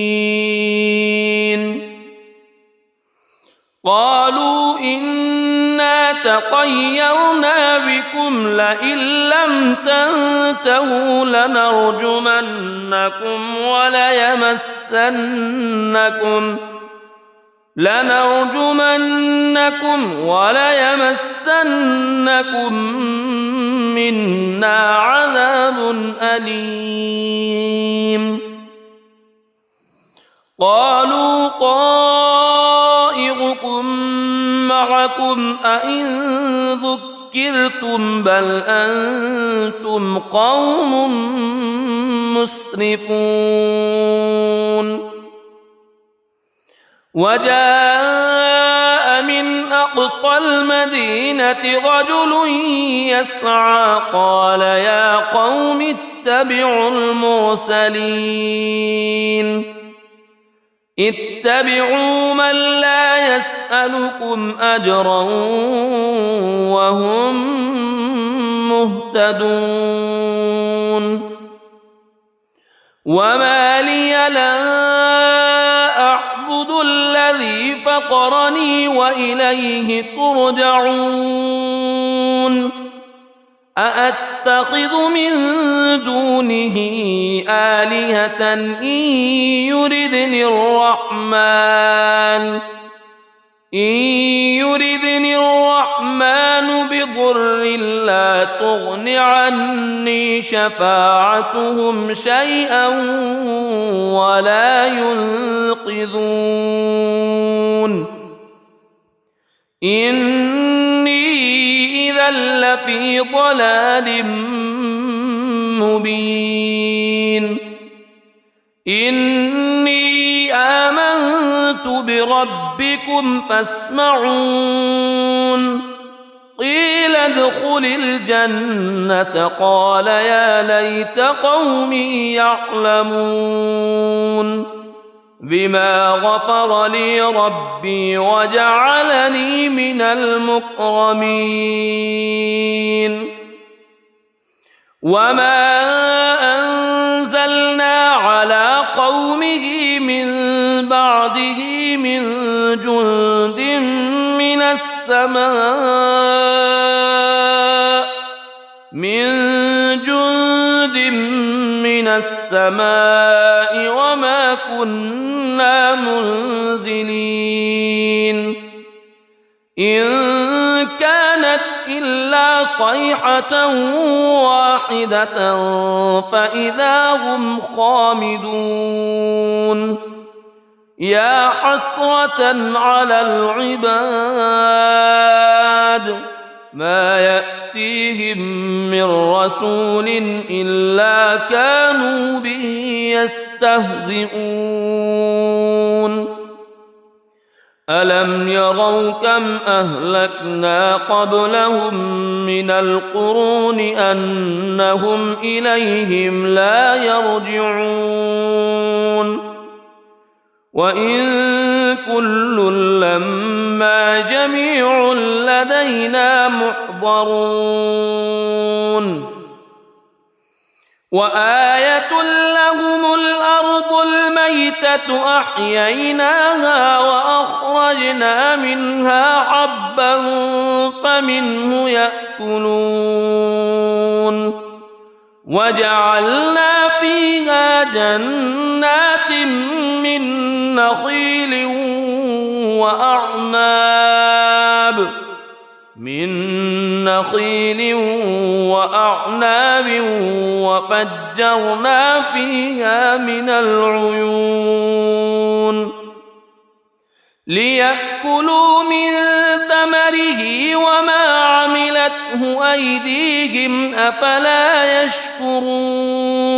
قالوا إنا تطيرنا بكم لئن لم تنتهوا لنرجمنكم وليمسنكم منا عذاب أليم قالوا طائركم معكم أئن ذكرتم بل أنتم قوم مسرفون وجاء من أقصى المدينة رجل يسعى قال يا قوم اتبعوا اتبعوا من لا يسألكم أجرا وهم مهتدون وما لي لا أعبد الذي فطرني وإليه ترجعون أأتخذ من دونه آلهة إن يردني الرحمن بضر لا تغن عني شفاعتهم شيئا ولا ينقذون إني إذا لفي ضلال مبين إني آمنت بربكم فاسمعون قيل ادخل الجنة قال يا ليت قومي يعلمون بما غفر لي ربي وجعلني من المكرمين وما أنزلنا على قومه من بعده من جند من السماء وما كنا منزلين إن كانت إلا صيحة واحدة فإذا هم خامدون يا حسرة على العباد ما يأتيهم من رسول إلا كانوا به يستهزئون ألم يروا كم أهلكنا قبلهم من القرون أنهم إليهم لا يرجعون وإن كل لما جميع لدينا محضرون وآية لهم الأرض الميتة أحييناها وأخرجنا منها حبا فمنه يأكلون وجعلنا فيها جنات من نخيل وأعناب وفجرنا فيها من العيون ليأكلوا من ثمره وما عملته أيديهم أفلا يشكرون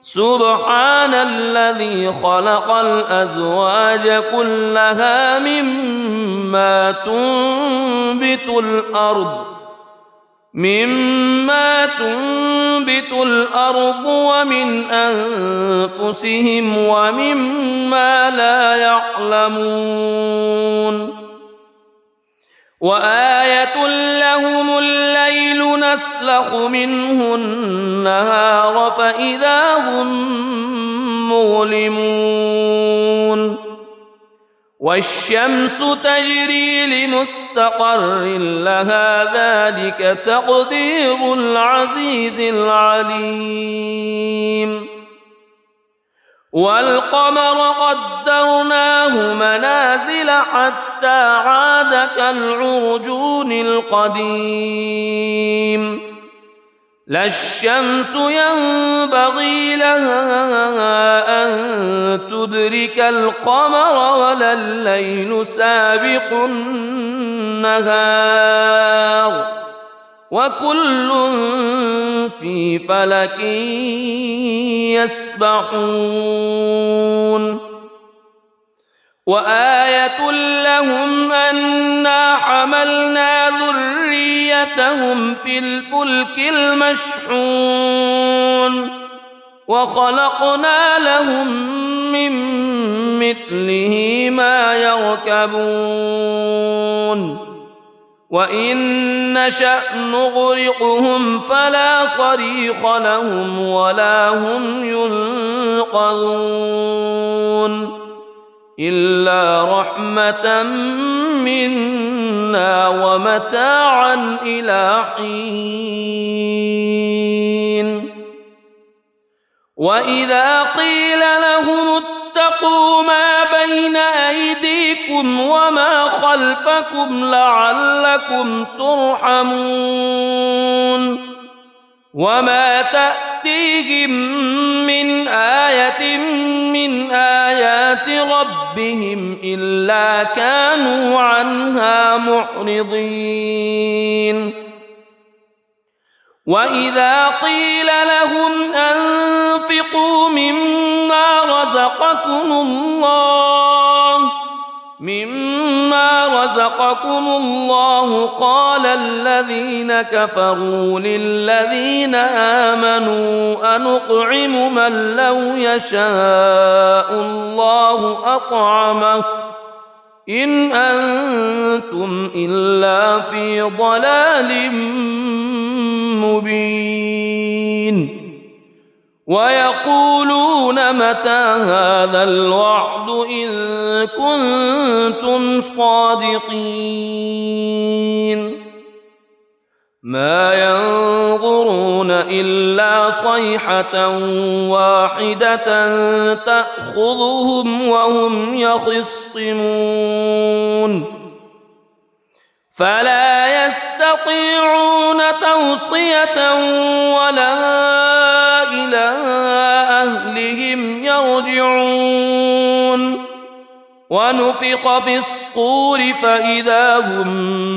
سبحان الذي خلق الأزواج كلها مما تنبت الأرض ومن أنفسهم ومما لا يعلمون وآية لهم الليل نسلخ منه النهار فإذا هم مظلمون والشمس تجري لمستقر لها ذلك تقدير العزيز العليم والقمر قدرناه منازل حتى عاد كالعرجون القديم لا الشمس ينبغي لها أن تدرك القمر ولا الليل سابق النهار وكل في فلك يسبحون وآية لهم أنا حملنا ذريتهم في الفلك المشحون وخلقنا لهم من مثله ما يركبون وإن نشأ نغرقهم فلا صريخ لهم ولا هم ينقذون إلا رحمة منا ومتاعا إلى حين وإذا قيل لهم اتقوا ما بين أيديكم وما خلفكم لعلكم ترحمون وما تأتيهم من آية من آيات ربهم إلا كانوا عنها معرضين وإذا قيل لهم أنفقوا مما رزقكم الله قال الذين كفروا للذين آمنوا أنطعم من لو يشاء الله أطعمه إن أنتم إلا في ضلال مبين ويقولون متى هذا الوعد إن كنتم صادقين ما ينظرون إلا صيحة واحدة تأخذهم وهم يخصمون فلا يستطيعون توصية ولا إلى أهلهم يرجعون ونفخ في الصور فإذا هم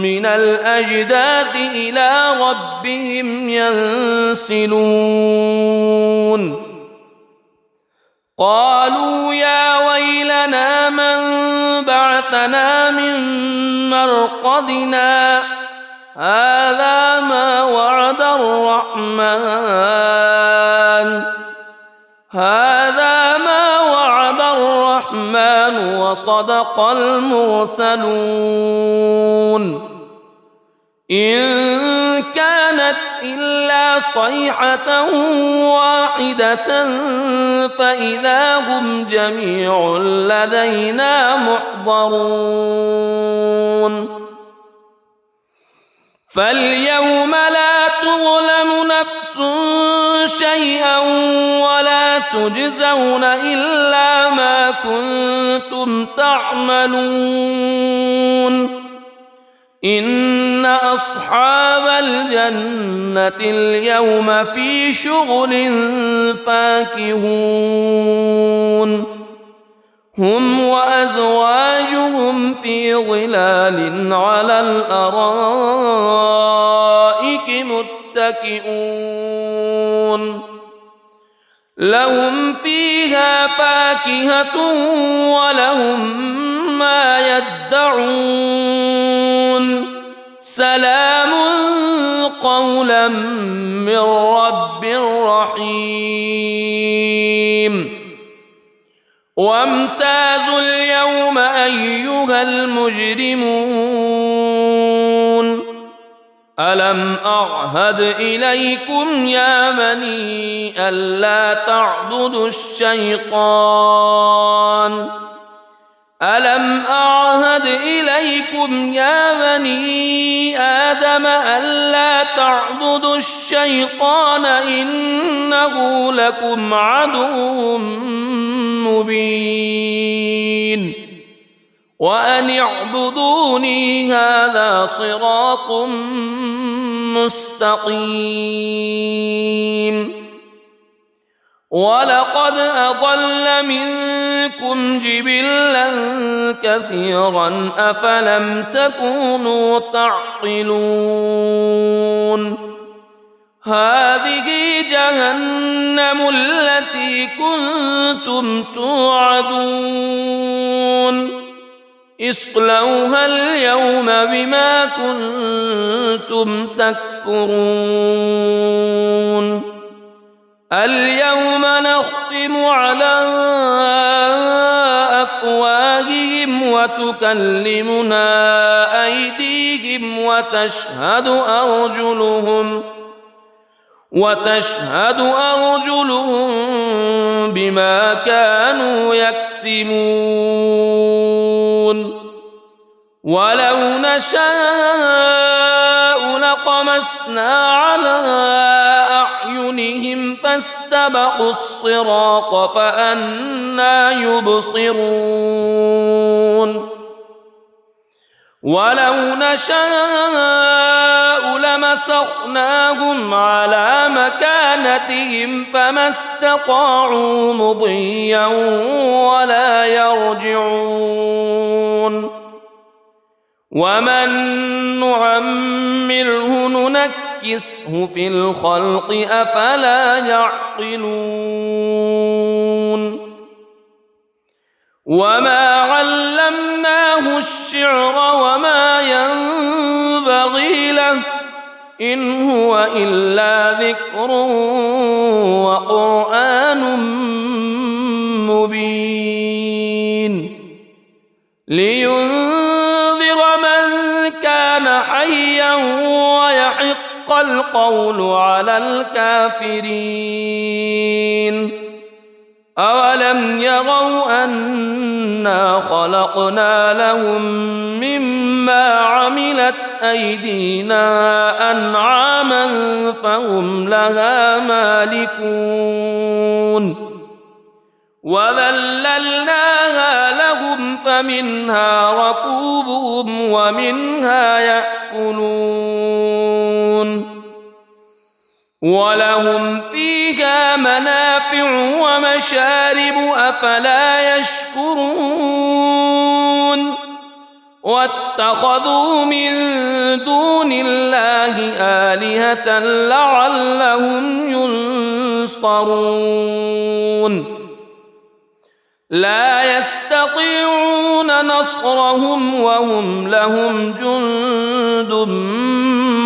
من الأجداث إلى ربهم ينسلون قالوا يا ويلنا من بعثنا من مرقدنا هذا ما وعد الرحمن وصدق المرسلون إن كانت إلا صيحة واحدة فإذا هم جميع لدينا محضرون فاليوم لا تظلم نفس شيئا ولا تجزون إلا ما كنتم تعملون إن أصحاب الجنة اليوم في شغل فاكهون هم وأزواجهم في ظلال على الأرائك متكئون لهم فيها فاكهة ولهم ما يدعون سلام قولا من رب رحيم وامتازوا اليوم أيها المجرمون ألم أعهد إليكم يا بني ألا تعبدوا الشيطان ألم أعهد إليكم يا بني آدم ألا تعبدوا الشيطان إنه لكم عدو مبين وأن اعبدوني هذا صراط مستقيم ولقد أضل منكم جبلا كثيرا أفلم تكونوا تعقلون هذه جهنم التي كنتم توعدون اصلوها اليوم بما كنتم تكفرون اليوم نختم على أفواههم وتكلمنا أيديهم وتشهد أرجلهم بما كانوا يكسبون ولو نشاء لطمسنا على أعينهم فاستبقوا الصراط فأنى يبصرون ولو نشاء لمسخناهم على مكانتهم فما استطاعوا مضيا ولا يرجعون ومن نعمره ننكسه في الخلق أفلا يعقلون وما علمناه الشعر وما ينبغي له إن هو إلا ذكر وقرآن مبين لينذر من كان حيا ويحق القول على الكافرين أولم يروا أنا خلقنا لهم مما عملت أيدينا أنعاما فهم لها مالكون وذللناها لهم فمنها ركوبهم ومنها يأكلون ولهم فيها منافع ومشارب أفلا يشكرون واتخذوا من دون الله آلهة لعلهم ينصرون لا يستطيعون نصرهم وهم لهم جند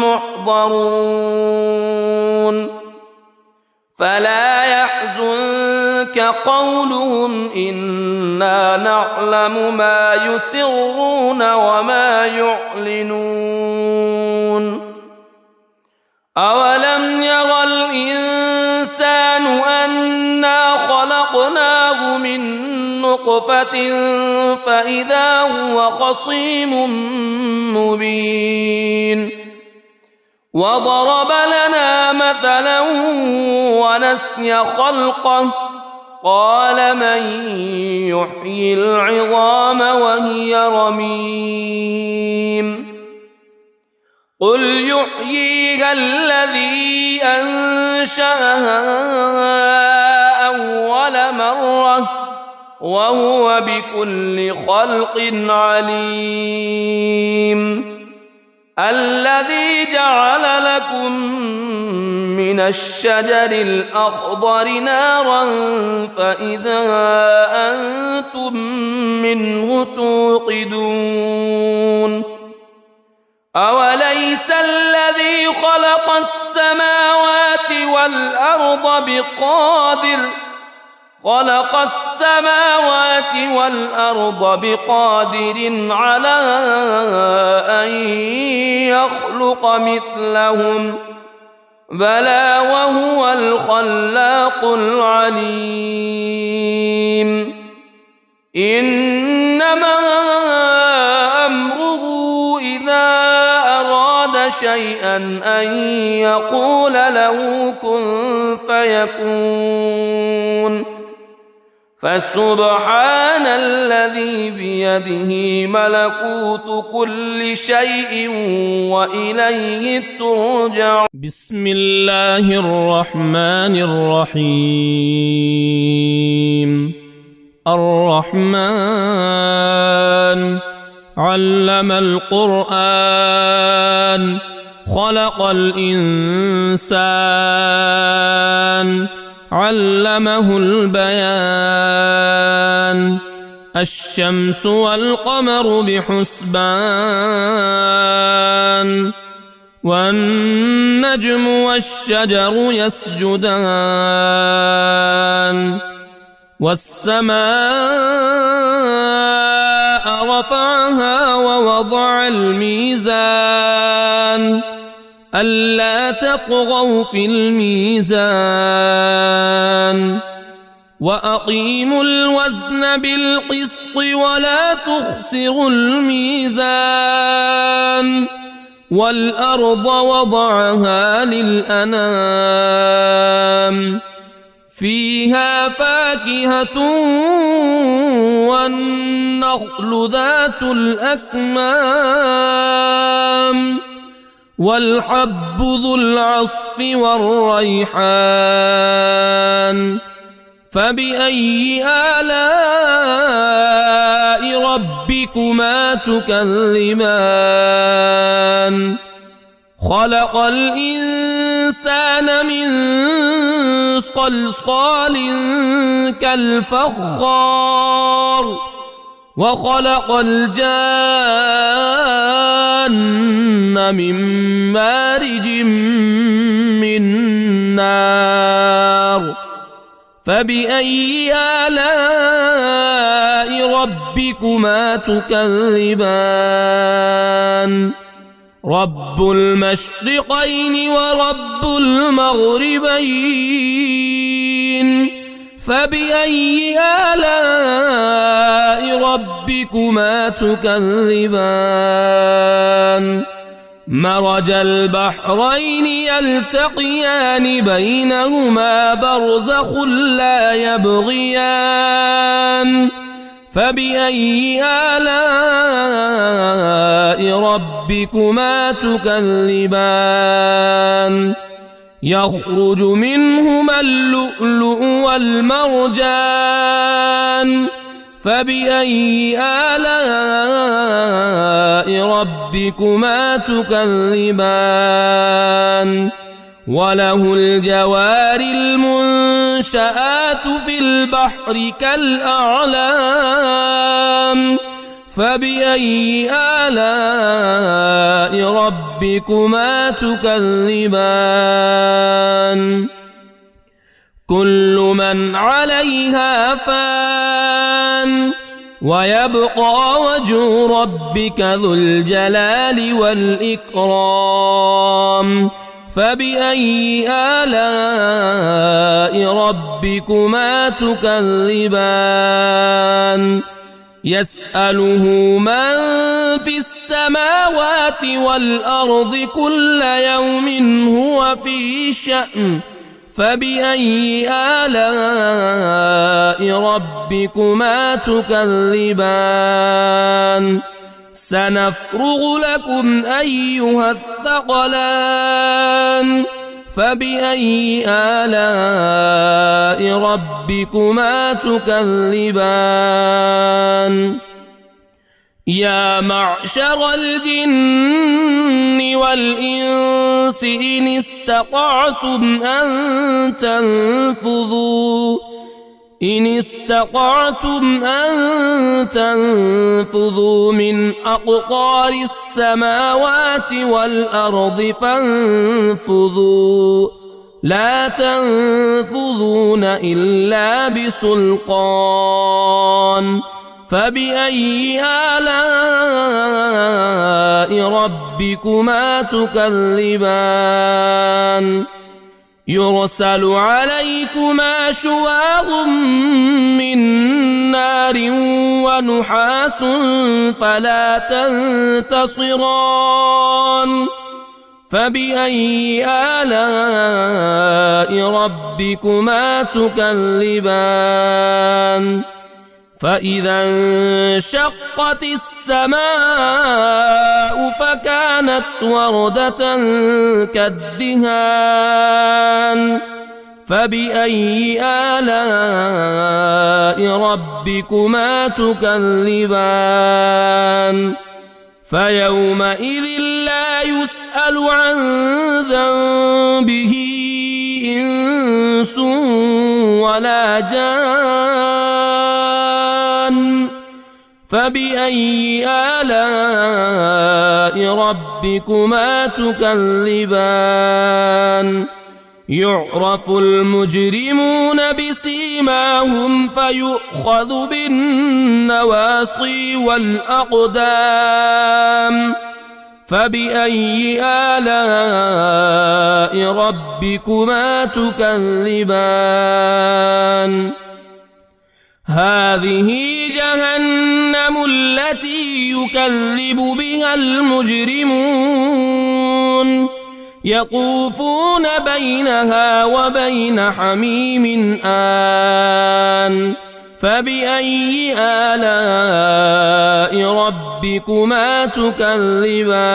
محضرون فلا يحزنك قولهم إنا نعلم ما يسرون وما يعلنون أولم ير الإنسان أنا خلقناه من نطفة فإذا هو خصيم مبين وضرب لنا مثلا ونسي خلقه قال من يحيي العظام وهي رميم قل يحييها الذي أنشأها أول مرة وهو بكل خلق عليم الذي جعل لكم من الشجر الأخضر نارا فإذا أنتم منه توقدون أوليس الذي خلق السماوات والأرض خلق السماوات والأرض بقادر على أن يخلق مثلهم بلى وهو الخلاق العليم إنما أمره إذا أراد شيئا أن يقول له كن فيكون فسبحان الذي بيده ملكوت كل شيء وإليه ترجع. بسم الله الرحمن الرحيم. الرحمن علم القرآن خلق الإنسان علمه البيان الشمس والقمر بحسبان والنجم والشجر يسجدان والسماء رفعها ووضع الميزان ألا تطغوا في الميزان وأقيموا الوزن بالقسط ولا تخسروا الميزان والأرض وضعها للأنام فيها فاكهة والنخل ذات الأكمام والحب ذو العصف والريحان فبأي آلاء ربكما تكذبان خلق الإنسان من صلصال كالفخار وخلق الجان من مارج من نار فبأي آلاء ربكما تكذبان رب المشرقين ورب المغربين فبأي آلاء ربكما تكذبان مرج البحرين يلتقيان بينهما برزخ لا يبغيان فبأي آلاء ربكما تكذبان يخرج منهما اللؤلؤ والمرجان فبأي آلاء ربكما تكذبان وله الجوار المنشآت في البحر كالأعلام فبأي آلاء ربكما تكذبان كل من عليها فان ويبقى وجه ربك ذو الجلال والإكرام فبأي آلاء ربكما تكذبان يسأله من في السماوات والأرض كل يوم هو في شأن فبأي آلاء ربكما تكذبان سنفرغ لكم أيها الثقلان فبأي آلاء ربكما تكذبان يا معشر الجن والإنس إن استطعتم أن تنفذوا من أقطار السماوات والأرض فانفذوا لا تنفذون إلا بسلطان فبأي آلاء ربكما تكذبان يرسل عليكما شواظ من نار ونحاس فلا تنتصران فبأي آلاء ربكما تكذبان فإذا انشقت السماء فكانت وردة كالدهان فبأي آلاء ربكما تكذبان فيومئذ لا يسأل عن ذنبه إنس ولا جان فبأي آلاء ربكما تكذبان يعرف المجرمون بسيماهم فيؤخذ بالنواصي والأقدام فبأي آلاء ربكما تكذبان هذه جهنم التي يكذب بها المجرمون يطوفون بينها وبين حميم آن فبأي آلاء ربكما تكذبان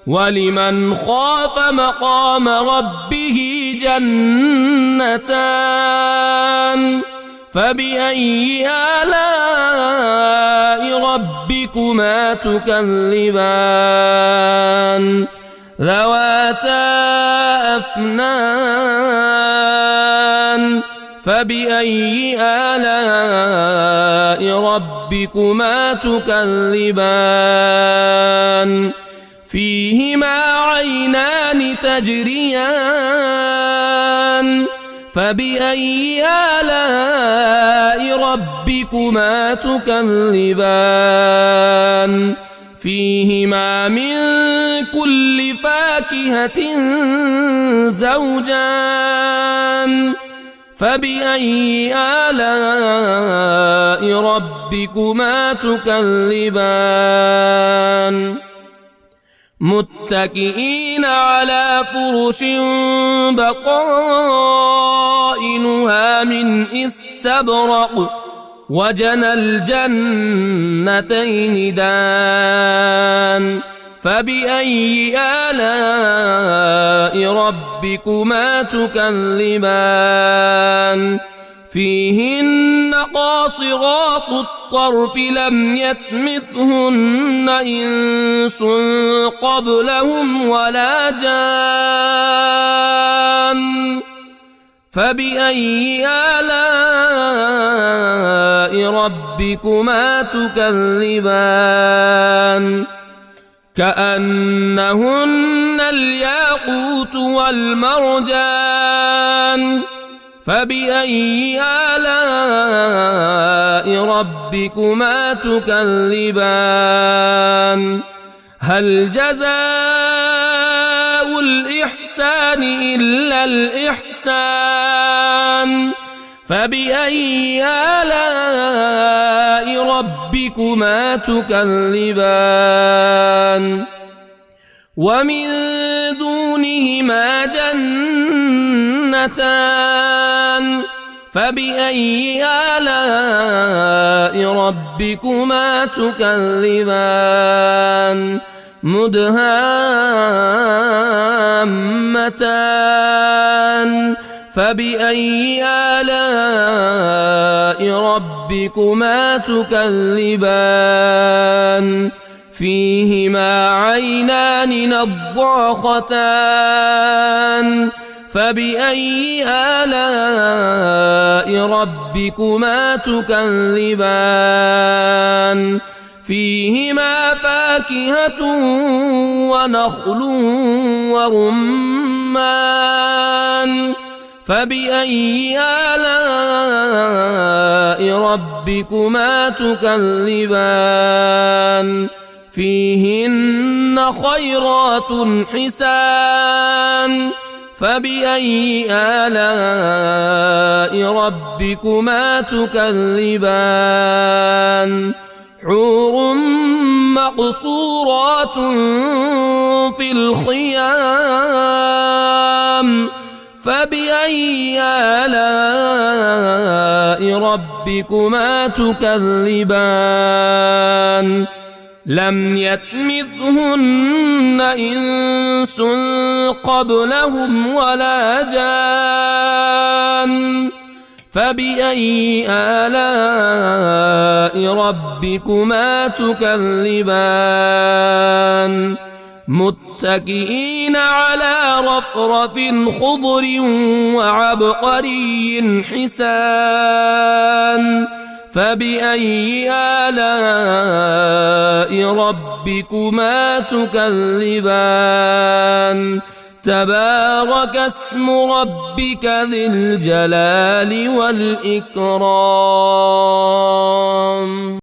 ولمن خاف مقام ربه جنتان فبأي آلاء ربكما تكذبان ذواتا أفنان فبأي آلاء ربكما تكذبان فيهما عينان تجريان فبأي آلاء ربكما تكذبان فيهما من كل فاكهة زوجان فبأي آلاء ربكما تكذبان متكئين على فرش بطائنها من استبرق وجنى الجنتين دان فبأي آلاء ربكما تكذبان فيهن قاصرات الطرف لم يطمثهن إنس قبلهم ولا جان فبأي آلاء ربكما تكذبان كأنهن الياقوت والمرجان فبأي آلاء ربكما تكذبان هل جزاء الإحسان إلا الإحسان فبأي آلاء ربكما تكذبان ومن دونهما جنتان فبأي آلاء ربكما تكذبان مدهامتان فبأي آلاء ربكما تكذبان فيهما عينان نضاختان فبأي آلاء ربكما تكذبان فيهما فاكهة ونخل ورمان ورمان فبأي آلاء ربكما تكذبان فيهن خيرات حسان فبأي آلاء ربكما تكذبان حور مقصورات في الخيام فبأي آلاء ربكما تكذبان لم يطمثهن إنس قبلهم ولا جان فبأي آلاء ربكما تكذبان متكئين على رفرف خضر وعبقري حسان فبأي آلاء ربكما تكذبان تبارك اسم ربك ذي الجلال والإكرام.